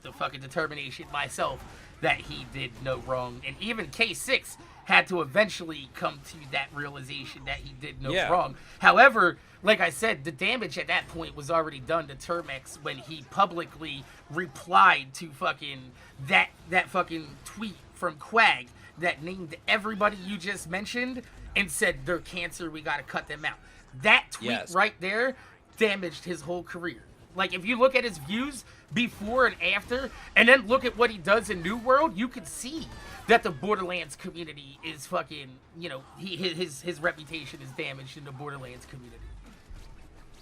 the fucking determination myself that he did no wrong, and even K6 had to eventually come to that realization that he did no wrong. However, like I said, the damage at that point was already done to Termex when he publicly replied to fucking that fucking tweet from Quag that named everybody you just mentioned and said they're cancer, we gotta cut them out. That tweet right there damaged his whole career. Like, if you look at his views before and after, and then look at what he does in New World, you can see that the Borderlands community is fucking, you know, his reputation is damaged in the Borderlands community.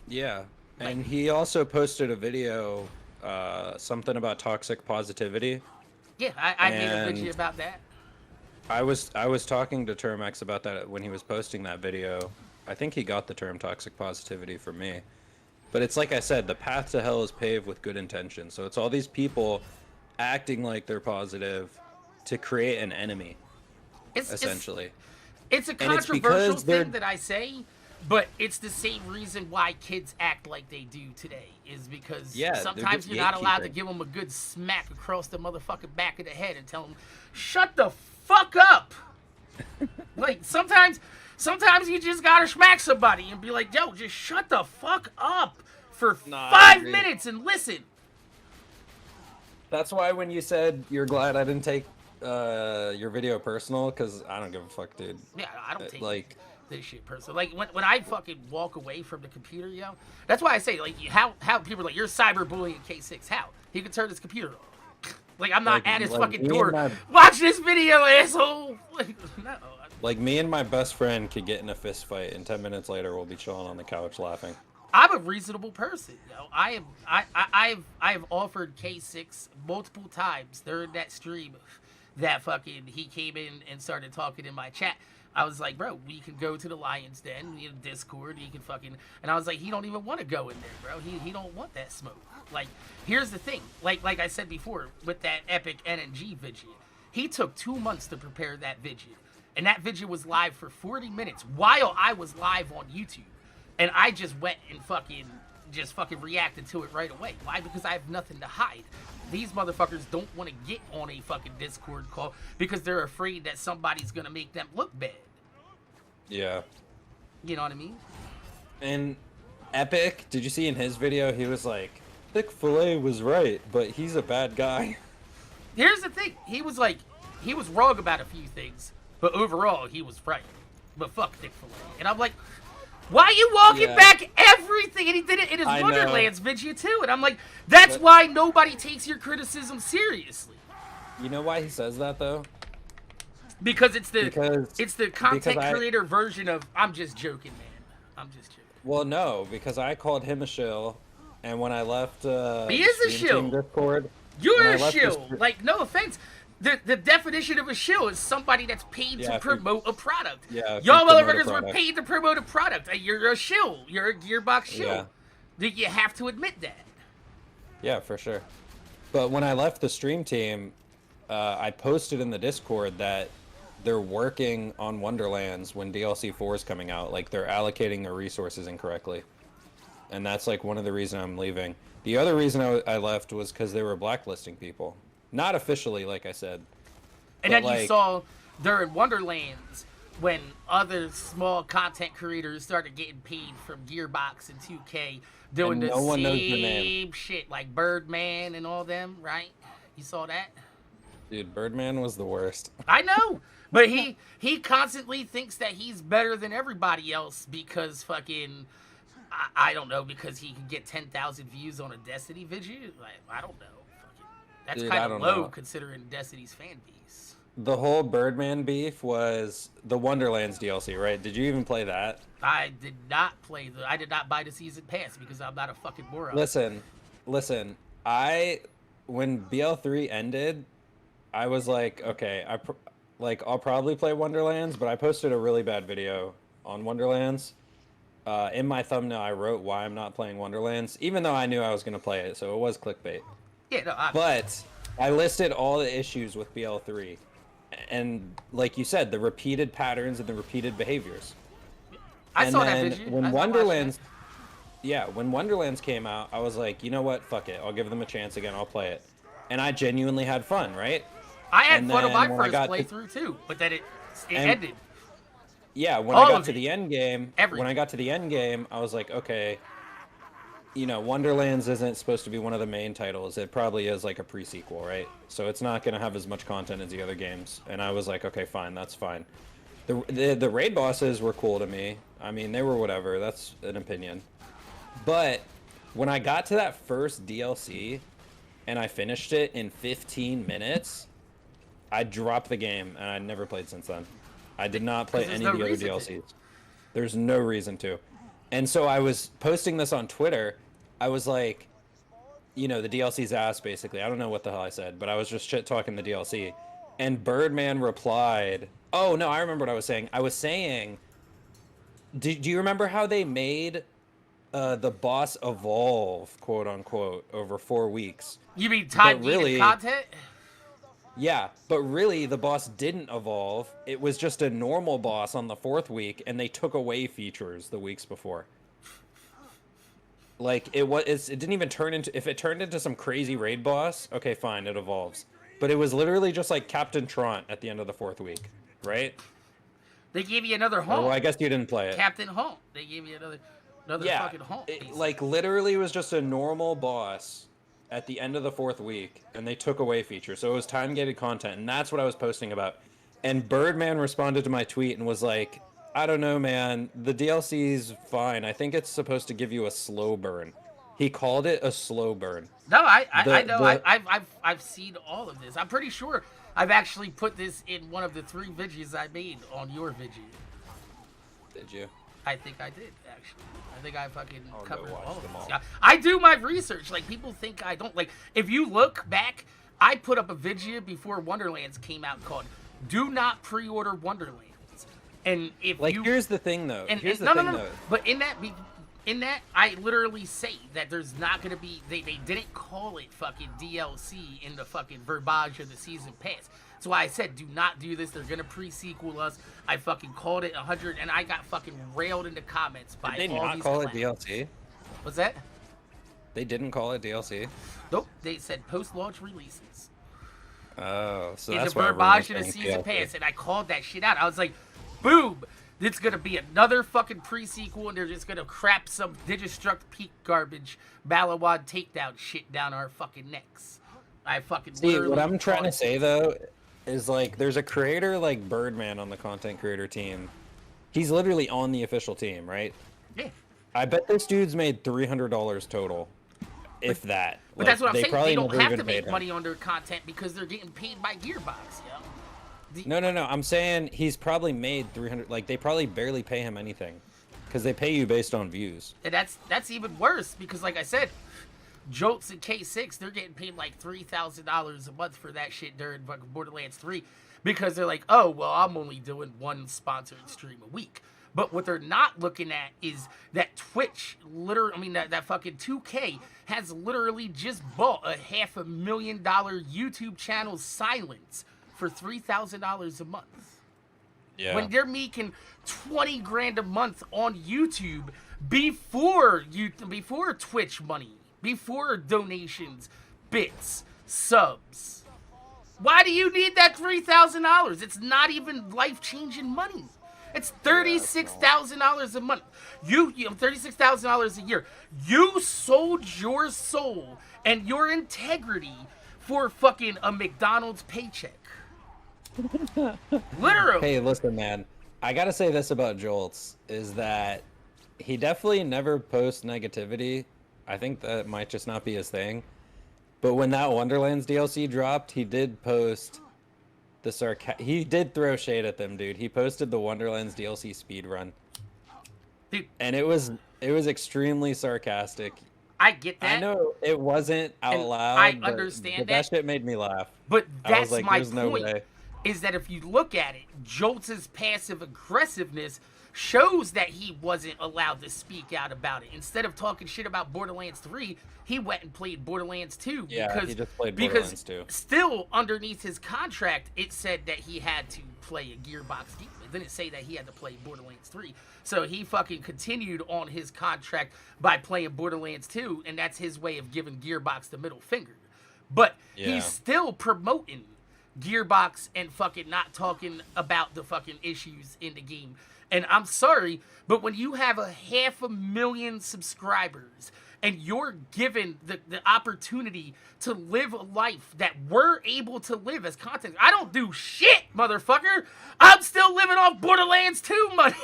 Yeah, and he also posted a video, something about toxic positivity. Yeah, I made a video about that. I was talking to Termex about that when he was posting that video. I think he got the term toxic positivity from me. But it's like I said, the path to hell is paved with good intentions. So it's all these people acting like they're positive to create an enemy, essentially. It's a controversial thing that I say, but it's the same reason why kids act like they do today, is because sometimes you're not allowed to give them a good smack across the motherfucking back of the head and tell them, shut the fuck up. Like, sometimes you just gotta smack somebody and be like, yo, just shut the fuck up for 5 minutes and listen. That's why when you said you're glad I didn't take your video personal, because I don't give a fuck, dude. Yeah, I don't take this shit personal. Like, when I fucking walk away from the computer, yo, that's why I say, like, how people are like, you're cyberbullying K6. How? He could turn his computer off. Like, I'm not at his like fucking me door. and Watch this video, asshole. Like, no. Like, me and my best friend could get in a fist fight, and 10 minutes later we'll be chilling on the couch laughing. I'm a reasonable person, yo. I've offered K6 multiple times during that stream that fucking he came in and started talking in my chat. I was like, bro, we can go to the Lion's Den, we have Discord, he can fucking, and I was like, he don't even want to go in there, bro. He don't want that smoke. Like, here's the thing, like I said before, with that epic NNG video, he took 2 months to prepare that video, and that video was live for 40 minutes while I was live on YouTube, and I just went and fucking reacted to it right away. Why? Because I have nothing to hide. These motherfuckers don't want to get on a fucking Discord call because they're afraid that somebody's gonna make them look bad. Yeah. You know what I mean? And Epic, did you see in his video, he was like, ThiccFila was right, but he's a bad guy. Here's the thing. He was wrong about a few things, but overall, he was right. But fuck ThiccFila. And I'm like, why are you walking back everything? And he did it in his Borderlands video too. And I'm like, that's why nobody takes your criticism seriously. You know why he says that though? Because it's the content creator version of I'm just joking, man. I'm just joking. Well, no, because I called him a shill, and when I left he is a shill. Discord, you're a shill. Like, no offense. The definition of a shill is somebody that's paid to promote a product. Yeah, y'all motherfuckers were paid to promote a product. You're a shill. You're a Gearbox shill. Yeah. You have to admit that. Yeah, for sure. But when I left the stream team, I posted in the Discord that they're working on Wonderlands when DLC 4 is coming out. Like, they're allocating their resources incorrectly. And that's, like, one of the reasons I'm leaving. The other reason I left was because they were blacklisting people. Not officially, like I said. And then you saw during Wonderlands when other small content creators started getting paid from Gearbox and 2K doing the same shit, like Birdman and all them, right? You saw that? Dude, Birdman was the worst. I know, but he constantly thinks that he's better than everybody else because fucking, I don't know, because he can get 10,000 views on a Destiny video? Like, I don't know. That's kind of low considering Destiny's fan base. The whole Birdman beef was the Wonderlands DLC, right? Did you even play that? I did not I did not buy the season pass because I'm not a fucking moron. Listen. When BL3 ended, I was like, okay, I'll probably play Wonderlands, but I posted a really bad video on Wonderlands. In my thumbnail, I wrote why I'm not playing Wonderlands, even though I knew I was going to play it, so it was clickbait. Yeah, no, but I listed all the issues with BL3, and like you said, the repeated patterns and the repeated behaviors. I saw that video. When Wonderlands came out, I was like, you know what, fuck it, I'll give them a chance again, I'll play it, and I genuinely had fun, right? I had fun on my first playthrough too, but then it ended. Yeah, when I got to the end game, I was like, okay. You know, Wonderlands isn't supposed to be one of the main titles. It probably is like a pre-sequel, right? So it's not going to have as much content as the other games. And I was like, okay, fine, that's fine. The raid bosses were cool to me. I mean, they were whatever. That's an opinion. But when I got to that first DLC and I finished it in 15 minutes, I dropped the game and I never played since then. I did not play any of the other DLCs. There's no reason to. And so I was posting this on Twitter. I was like, you know, the DLC's ass, basically. I don't know what the hell I said, but I was just shit-talking the DLC. And Birdman replied, oh, no, I remember what I was saying. I was saying, do you remember how they made the boss evolve, quote-unquote, over 4 weeks? You mean time-gated content? Yeah, but really, the boss didn't evolve. It was just a normal boss on the 4th week, and they took away features the weeks before. Like, it didn't even turn into... If it turned into some crazy raid boss, okay, fine, it evolves. But it was literally just like Captain Trant at the end of the 4th week, right? They gave you another haunt. Well, I guess you didn't play it. Captain Haunt. They gave you another fucking haunt. It, like, literally was just a normal boss at the end of the 4th week, and they took away features. So it was time-gated content, and that's what I was posting about. And Birdman responded to my tweet and was like, I don't know, man. The DLC's fine. I think it's supposed to give you a slow burn. He called it a slow burn. No, I The know. the I've seen all of this. I'm pretty sure I've actually put this in one of the 3 videos I made on your video. Did you? I think I did, actually. I think I fucking I'll go covered watch all of them this. all. Yeah, I do my research. Like, people think I don't. Like, if you look back, I put up a video before Wonderlands came out called "Do Not Pre-Order Wonderlands." And if Like, you here's the thing, though. Here's the no, thing, no, no. though. But in that, I literally say that there's not gonna be. They didn't call it fucking DLC in the fucking verbiage of the season pass. That's why I said, do not do this. They're gonna pre-sequel us. I fucking called it 100, and I got fucking railed in the comments by Did they all not these call it clowns. DLC? What's that? They didn't call it DLC. Nope. They said post-launch releases. Oh, so In the that's why verbiage of the everyone's season saying DLC. pass, and I called that shit out. I was like, boom. It's gonna be another fucking pre-sequel, and they're just gonna crap some Digistruct peak garbage Balawad takedown shit down our fucking necks. I fucking See, literally what I'm trying called to it. say though is like there's a creator like Birdman on the content creator team. He's literally on the official team, right? Yeah. I bet this dude's made $300 total, if that. But that's what I'm saying. probably They don't never have even to paid make him. money on their content because they're getting paid by Gearbox, yo. No. I'm saying he's probably made 300. Like they probably barely pay him anything, because they pay you based on views. And that's even worse because, like I said, Jolts and K6, they're getting paid like $3,000 a month for that shit during fucking Borderlands 3 because they're like, oh, well, I'm only doing 1 sponsored stream a week. But what they're not looking at is that Twitch, that fucking 2K has literally just bought a $500,000 YouTube channel Silence for $3,000 a month. Yeah. When they're making 20 grand a month on YouTube before Twitch money, before donations, bits, subs. Why do you need that $3,000? It's not even life-changing money. It's $36,000 a month. You $36,000 a year. You sold your soul and your integrity for fucking a McDonald's paycheck. Literally. Hey, listen, man. I gotta say this about Jolts is that he definitely never posts negativity. I think that might just not be his thing. But when that Wonderlands DLC dropped, he did post the he did throw shade at them, dude. He posted the Wonderlands DLC speedrun. Dude, And it was extremely sarcastic. I get that. I know it wasn't out And loud. I but understand that shit made me laugh. But I was that's like, my there's no point. way. Is that if you look at it, Jolts' passive aggressiveness shows that he wasn't allowed to speak out about it. Instead of talking shit about Borderlands 3, he went and played Borderlands 2 Yeah, because, he just played because Borderlands 2. still underneath his contract, it said that he had to play a Gearbox game. It didn't say that he had to play Borderlands 3. So he fucking continued on his contract by playing Borderlands 2, and that's his way of giving Gearbox the middle finger. But Yeah. he's still promoting Gearbox and fucking not talking about the fucking issues in the game. And I'm sorry, but when you have 500,000 subscribers and you're given the opportunity to live a life that we're able to live as content, I don't do shit, motherfucker. I'm still living off Borderlands 2 money.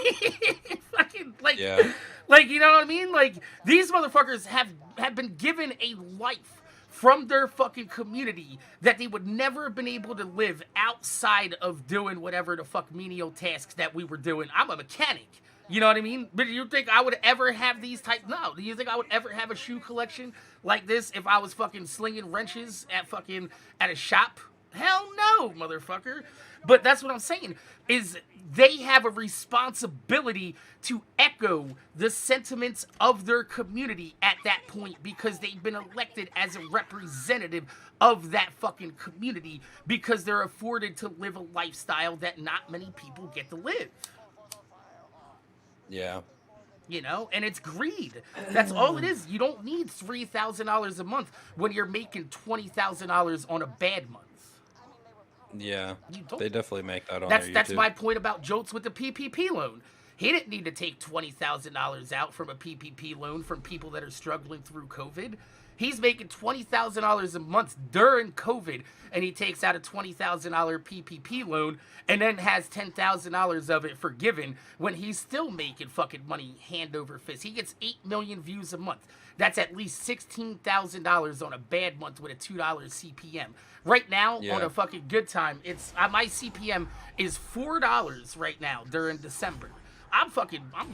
Fucking Yeah. like, you know what I mean? Like, these motherfuckers have been given a life from their fucking community that they would never have been able to live outside of doing whatever the fuck menial tasks that we were doing. I'm a mechanic. You know what I mean? But do you think I would ever have these type? No. Do you think I would ever have a shoe collection like this if I was fucking slinging wrenches at a shop? Hell no, motherfucker. But that's what I'm saying, is they have a responsibility to echo the sentiments of their community at that point because they've been elected as a representative of that fucking community because they're afforded to live a lifestyle that not many people get to live. Yeah. You know, and it's greed. That's all it is. You don't need $3,000 a month when you're making $20,000 on a bad month. Yeah. You don't. They definitely make that on That's their that's YouTube. my point about Jolts with the PPP loan. He didn't need to take $20,000 out from a PPP loan from people that are struggling through COVID. He's making $20,000 a month during COVID, and he takes out a $20,000 PPP loan and then has $10,000 of it forgiven when he's still making fucking money hand over fist. He gets 8 million views a month. That's at least $16,000 on a bad month with a $2 CPM. Right now, on a fucking good time, it's my CPM is $4 right now during December. I'm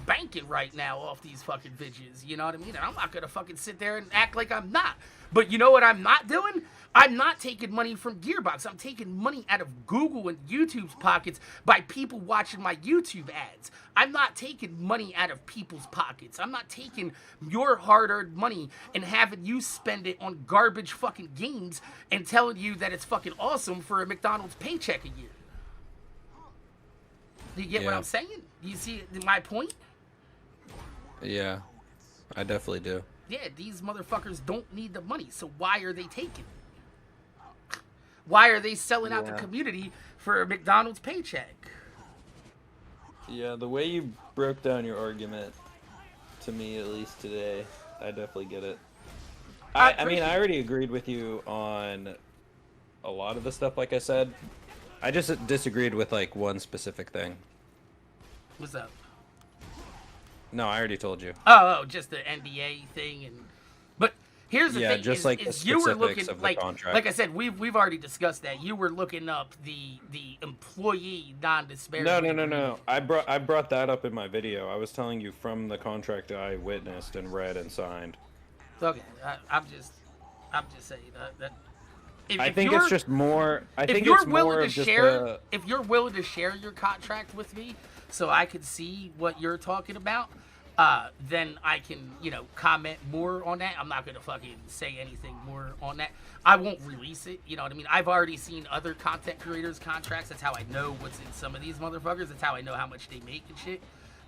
banking right now off these fucking vidges, you know what I mean? And I'm not gonna fucking sit there and act like I'm not. But you know what I'm not doing? I'm not taking money from Gearbox. I'm taking money out of Google and YouTube's pockets by people watching my YouTube ads. I'm not taking money out of people's pockets. I'm not taking your hard-earned money and having you spend it on garbage fucking games and telling you that it's fucking awesome for a McDonald's paycheck a year. Do you get what I'm saying? You see my point? Yeah, I definitely do. Yeah, these motherfuckers don't need the money, so why are they taking it? Why are they selling out the community for a McDonald's paycheck? Yeah, the way you broke down your argument, to me at least today, I definitely get it. I mean, I already agreed with you on a lot of the stuff, like I said. I just disagreed with, like, one specific thing. What's up? No, I already told you. Oh, just the NBA thing, but here's the thing: just like the you were looking specifics of the like contract. like I said, we've already discussed that. You were looking up the employee non-disparity. No. I brought that up in my video. I was telling you from the contract that I witnessed and read and signed. Okay, I'm just saying that. I think it's just more. If you're willing to share your contract with me, so I can see what you're talking about, then I can, comment more on that. I'm not gonna fucking say anything more on that. I won't release it. You know what I mean? I've already seen other content creators' contracts. That's how I know what's in some of these motherfuckers. That's how I know how much they make and shit.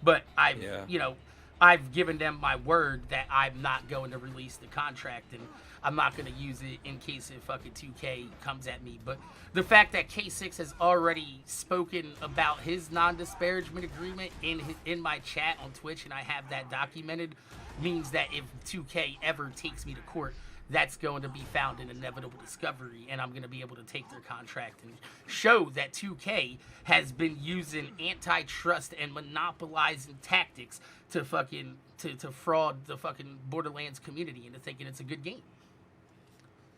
But I've given them my word that I'm not going to release the contract, and I'm not going to use it in case if fucking 2K comes at me. But the fact that K6 has already spoken about his non-disparagement agreement in my chat on Twitch, and I have that documented, means that if 2K ever takes me to court, that's going to be found in inevitable discovery, and I'm going to be able to take their contract and show that 2K has been using antitrust and monopolizing tactics to fucking to fraud the fucking Borderlands community into thinking it's a good game.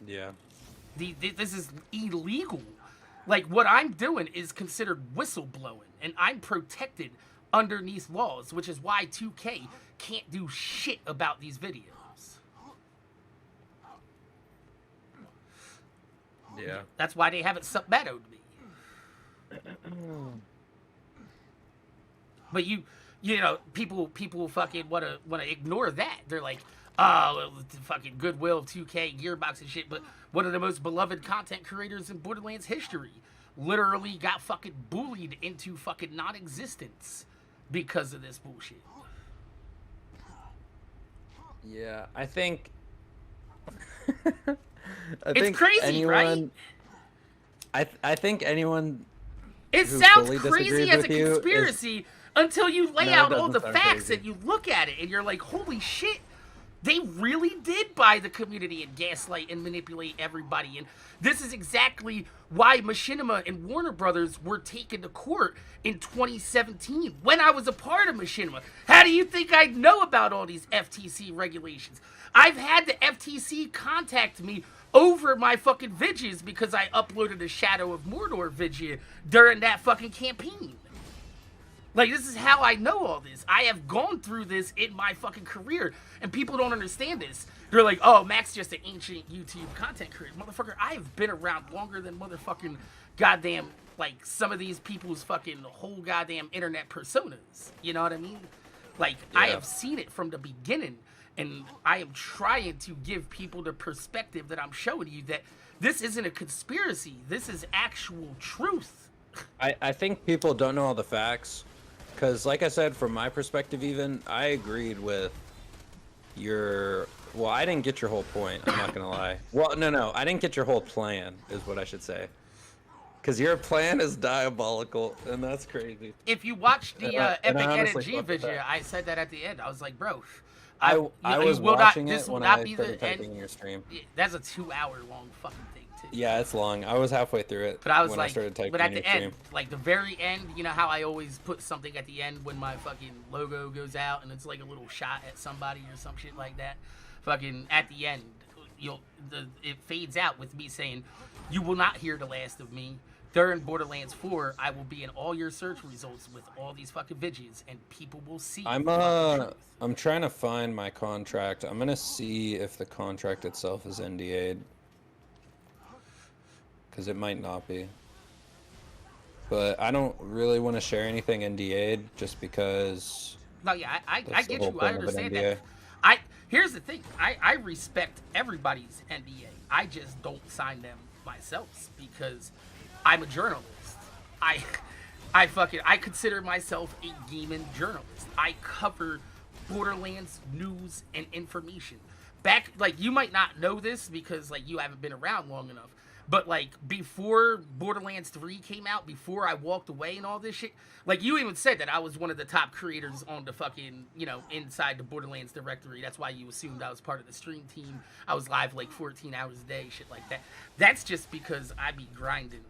Yeah. This is illegal. Like, what I'm doing is considered whistleblowing, and I'm protected underneath laws, which is why 2K can't do shit about these videos. Yeah. That's why they haven't sub-battled me. But people fucking wanna ignore that. They're like, oh, the fucking goodwill of 2K, Gearbox and shit, but one of the most beloved content creators in Borderlands history literally got fucking bullied into fucking non-existence because of this bullshit. Yeah, I think it's crazy, right? I think anyone. It sounds crazy as a conspiracy until you lay out all the facts and you look at it and you're like, holy shit, they really did buy the community and gaslight and manipulate everybody. And this is exactly why Machinima and Warner Brothers were taken to court in 2017 when I was a part of Machinima. How do you think I know about all these FTC regulations? I've had the FTC contact me over my fucking vidges because I uploaded a Shadow of Mordor vidya during that fucking campaign. Like, this is how I know all this. I have gone through this in my fucking career, and people don't understand this. They're like, oh, Mac's just an ancient YouTube content creator. Motherfucker, I have been around longer than motherfucking goddamn, like, some of these people's fucking whole goddamn internet personas. You know what I mean? Like, I have seen it from the beginning, and I am trying to give people the perspective that I'm showing you that this isn't a conspiracy. This is actual truth. I think people don't know all the facts. Because, like I said, from my perspective even, I agreed with your... Well, I didn't get your whole point, I'm not going to lie. Well, no, I didn't get your whole plan, is what I should say. Because your plan is diabolical, and that's crazy. If you watch the Epic Edit G video, I said that at the end. I was like, bro, I was watching this it will when not I be started the end. typing in your stream. That's a 2-hour long fucking thing too. Yeah, it's long. I was halfway through it But I was when like, I started typing but at in your the end, stream. like the very end, you know how I always put something at the end when my fucking logo goes out and it's like a little shot at somebody or some shit like that. Fucking at the end, it fades out with me saying, "You will not hear the last of me. During Borderlands 4, I will be in all your search results with all these fucking vidges, and people will see." I'm trying to find my contract. I'm gonna see if the contract itself is NDA'd, because it might not be. But I don't really want to share anything NDA'd just because. No, yeah, I that's the get whole you. I point of an understand NDA. that. Here's the thing. I respect everybody's NDA. I just don't sign them myself because I'm a journalist. I consider myself a gaming journalist. I cover Borderlands news and information. Back, like, you might not know this because, like, you haven't been around long enough. But, like, before Borderlands 3 came out, before I walked away and all this shit, like, you even said that I was one of the top creators on the fucking, you know, inside the Borderlands directory. That's why you assumed I was part of the stream team. I was live, like, 14 hours a day, shit like that. That's just because I be grinding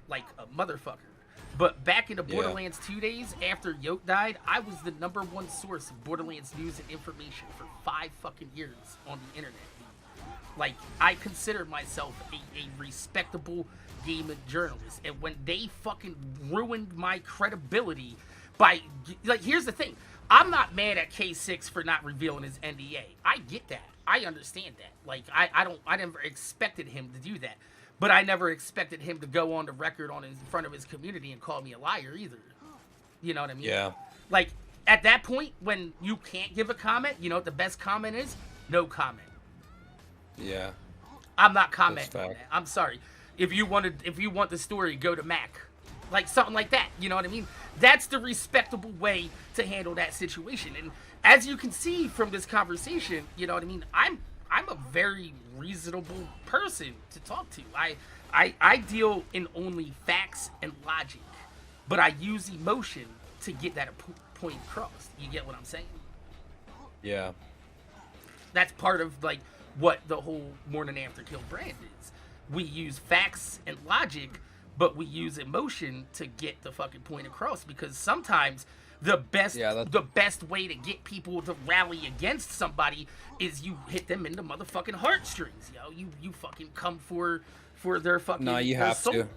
like a motherfucker. But back in the Borderlands 2 days, after Yoke died, I was the #1 source of Borderlands news and information for 5 fucking years on the internet. Like, I consider myself a respectable gaming journalist. And when they fucking ruined my credibility by, like, here's the thing. I'm not mad at K6 for not revealing his NDA. I get that. I understand that. Like, I never expected him to do that. But I never expected him to go on the record in front of his community and call me a liar either. You know what I mean? Yeah. Like, at that point, when you can't give a comment, you know what the best comment is? No comment. Yeah. I'm not commenting on fact. that. I'm sorry. If you want the story, go to Mac. Like, something like that. You know what I mean? That's the respectable way to handle that situation. And as you can see from this conversation, you know what I mean? I'm a very reasonable person to talk to. I deal in only facts and logic, but I use emotion to get that point across. You get what I'm saying? Yeah. That's part of, like, what the whole MorninAfterKill brand is. We use facts and logic, but we use emotion to get the fucking point across, because sometimes the best way to get people to rally against somebody is you hit them in the motherfucking heartstrings, yo. You fucking come for their fucking No, you have soul. to.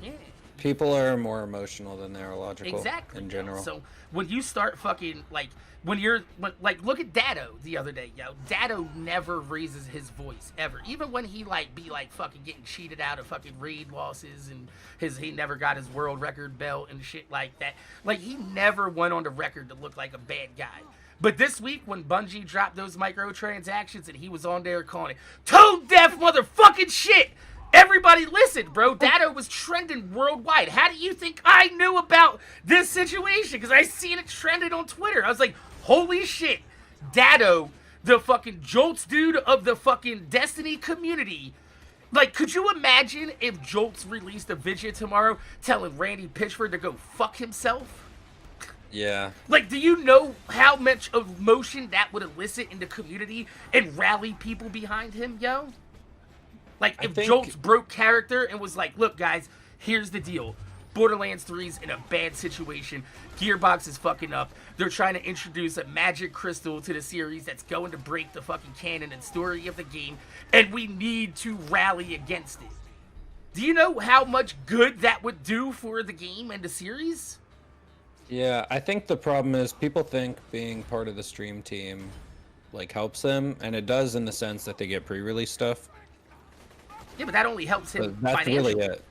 Yeah. People are more emotional than they are logical. Exactly. In general. So when you start fucking, like, look at Dado the other day, yo. Dado never raises his voice ever, even when he be fucking getting cheated out of fucking raid losses, and he never got his world record belt and shit like that. Like, he never went on the record to look like a bad guy. But this week, when Bungie dropped those microtransactions and he was on there calling it tone deaf motherfucking shit, everybody listened, bro. Dado was trending worldwide. How do you think I knew about this situation? Because I seen it trending on Twitter. I was like, holy shit. Dado, the fucking Jolts dude of the fucking Destiny community. Like, could you imagine if Jolts released a video tomorrow telling Randy Pitchford to go fuck himself? Yeah. Like, do you know how much emotion that would elicit in the community and rally people behind him, yo? Like, if Jolts broke character and was like, look, guys, here's the deal. Borderlands 3's in a bad situation. Gearbox is fucking up. They're trying to introduce a magic crystal to the series that's going to break the fucking canon and story of the game, and we need to rally against it. Do you know how much good that would do for the game and the series? Yeah, I think the problem is people think being part of the stream team, like, helps them, and it does in the sense that they get pre-release stuff. Yeah, but that only helps him But that's financially. really it.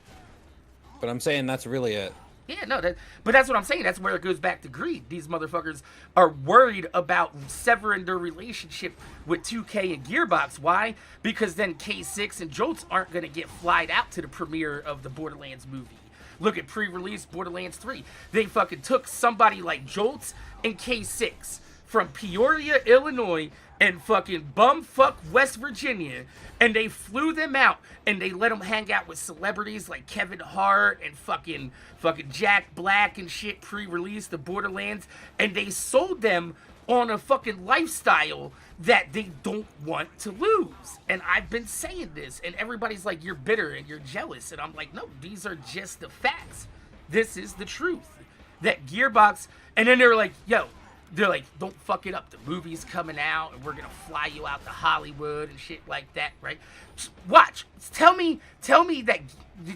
But I'm saying that's really it. Yeah, no, but that's what I'm saying. That's where it goes back to greed. These motherfuckers are worried about severing their relationship with 2K and Gearbox. Why? Because then K6 and Jolts aren't going to get flied out to the premiere of the Borderlands movie. Look at pre-release Borderlands 3. They fucking took somebody like Jolts and K6 from Peoria, Illinois, and fucking bumfuck West Virginia, and they flew them out, and they let them hang out with celebrities like Kevin Hart and fucking Jack Black and shit pre-release the Borderlands, and they sold them on a fucking lifestyle that they don't want to lose. And I've been saying this, and everybody's like, you're bitter and you're jealous. And I'm like, no, these are just the facts. This is the truth. That Gearbox, and then they're like, they're like, don't fuck it up. The movie's coming out, and we're gonna fly you out to Hollywood and shit like that, right? Watch. Tell me that.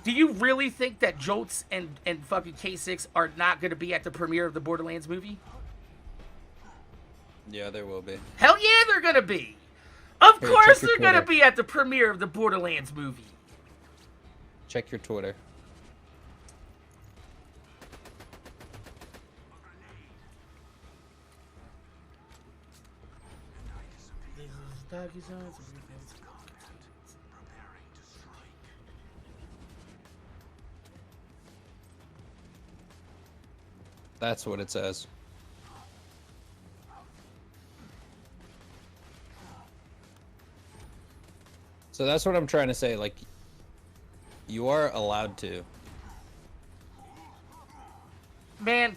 Do you really think that Jolts and fucking K6 are not gonna be at the premiere of the Borderlands movie? Yeah, there will be. Hell yeah, they're gonna be. Of Here, course, check your they're gonna Twitter. be at the premiere of the Borderlands movie. Check your Twitter. That's what it says. So that's what I'm trying to say. Like, you are allowed to. Man,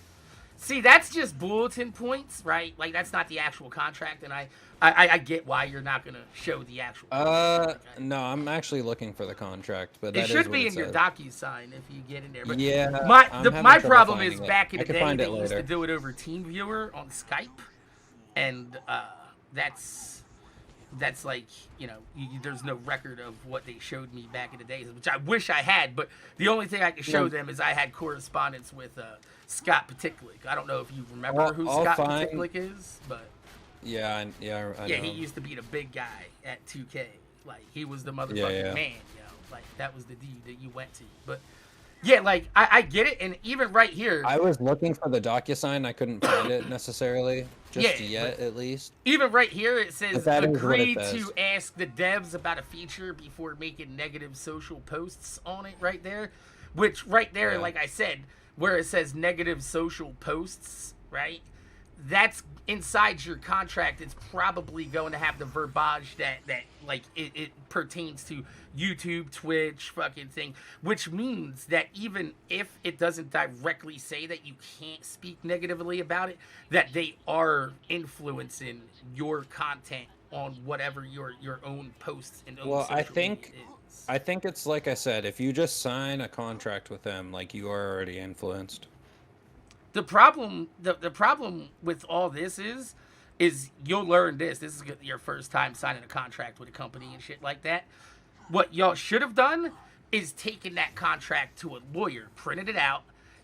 see, that's just bulletin points, right? Like, that's not the actual contract, and I get why you're not gonna show the actual contract. No, I'm actually looking for the contract, but It that should is be what in your says. DocuSign if you get in there. But Yeah, my I'm having my trouble problem is finding it. back in I the can day find they it used to later. do it over TeamViewer on Skype, and that's like, you know, there's no record of what they showed me back in the days, which I wish I had. But the only thing I could show them is I had correspondence with Scott Patiklik. I don't know if you remember who I'll Scott find- Patiklik is, but Yeah, I yeah, know. he used to be the big guy at 2K. Like, he was the motherfucking Yeah. man, Like, that was the dude that you went to. But yeah, like, I get it, and even right here, I was looking for the DocuSign. I couldn't find it necessarily, just Yeah, yet at least. even right here, it says, But that is what it agree says. to ask the devs about a feature before making negative social posts on it right there. Which, right there, Yeah. like I said, where it says negative social posts, right? That's inside your contract. It's probably going to have the verbiage that like, it pertains to YouTube, Twitch, fucking thing. Which means that even if it doesn't directly say that you can't speak negatively about it, that they are influencing your content on whatever your own posts and own Well, social I think media is. I think it's like I said. If you just sign a contract with them, like, you are already influenced. The problem with all this is you'll learn this. This is your first time signing a contract with a company and shit like that. What y'all should have done is taken that contract to a lawyer, printed it out,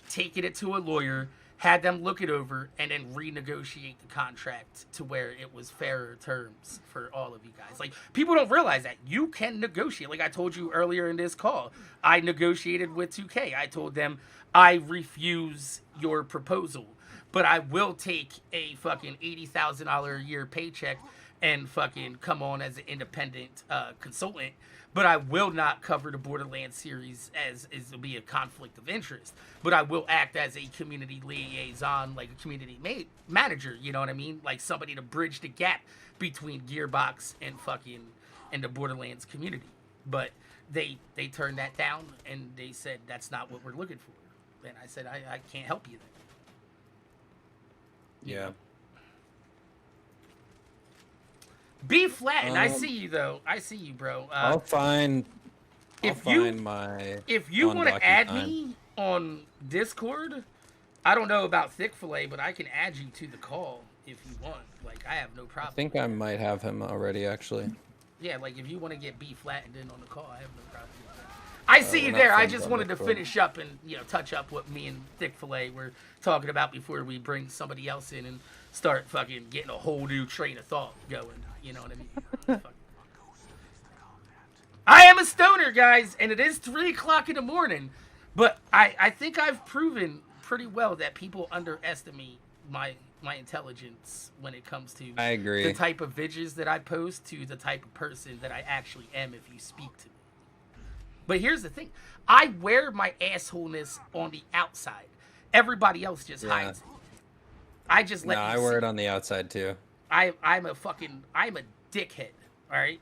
taken it to a lawyer, had them look it over, and then renegotiate the contract to where it was fairer terms for all of you guys. Like, people don't realize that you can negotiate. Like I told you earlier in this call, I negotiated with 2K. I told them I refuse your proposal, but I will take a fucking $80,000 a year paycheck and fucking come on as an independent consultant. But I will not cover the Borderlands series as it'll be a conflict of interest. But I will act as a community liaison, like a community manager. You know what I mean? Like somebody to bridge the gap between Gearbox and the Borderlands community. But they turned that down and they said that's not what we're looking for. And I said I can't help you then. Yeah. B flat, and I see you though. I see you, bro. I'll find. if my. If you on want to add DocuSign. me on Discord, I don't know about ThiccFila, but I can add you to the call if you want. Like, I have no I problem. think I might have him already, actually. Yeah, like if you want to get B flattened in on the call, I have no problem with that. I see we're you not there. I friends just on wanted to Discord. finish up and touch up what me and ThiccFila were talking about before we bring somebody else in and start fucking getting a whole new train of thought going. You know what I mean? Fuck. I am a stoner, guys, and it is 3 o'clock in the morning. But I think I've proven pretty well that people underestimate my intelligence when it comes to I agree. the type of videos that I post to the type of person that I actually am if you speak to me. But here's the thing. I wear my assholeness on the outside. Everybody else just Yeah. hides it. I just let No, you I see wear it. it on the outside too. I'm a dickhead, all right?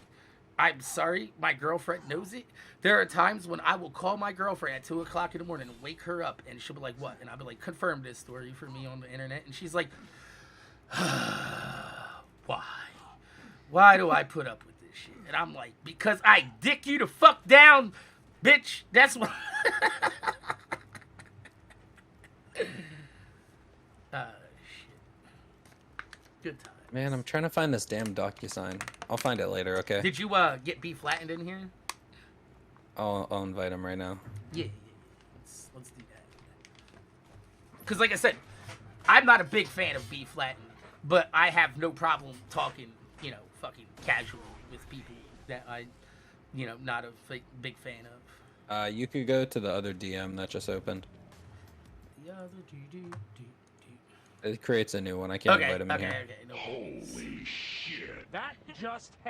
I'm sorry, my girlfriend knows it. There are times when I will call my girlfriend at 2 o'clock in the morning and wake her up, and she'll be like, what? And I'll be like, confirm this story for me on the internet. And she's like, Why? Why do I put up with this shit? And I'm like, because I dick you to fuck down, bitch. That's what. Shit. Good time. Man, I'm trying to find this damn DocuSign. I'll find it later, okay? Did you get B flattened in here? I'll invite him right now. Yeah. Let's do that. Because like I said, I'm not a big fan of B flattened, but I have no problem talking, fucking casually with people that I, not a big fan of. You could go to the other DM that just opened. The other It creates a new one. I can't invite him in here. Okay. No. Holy shit. That just happened.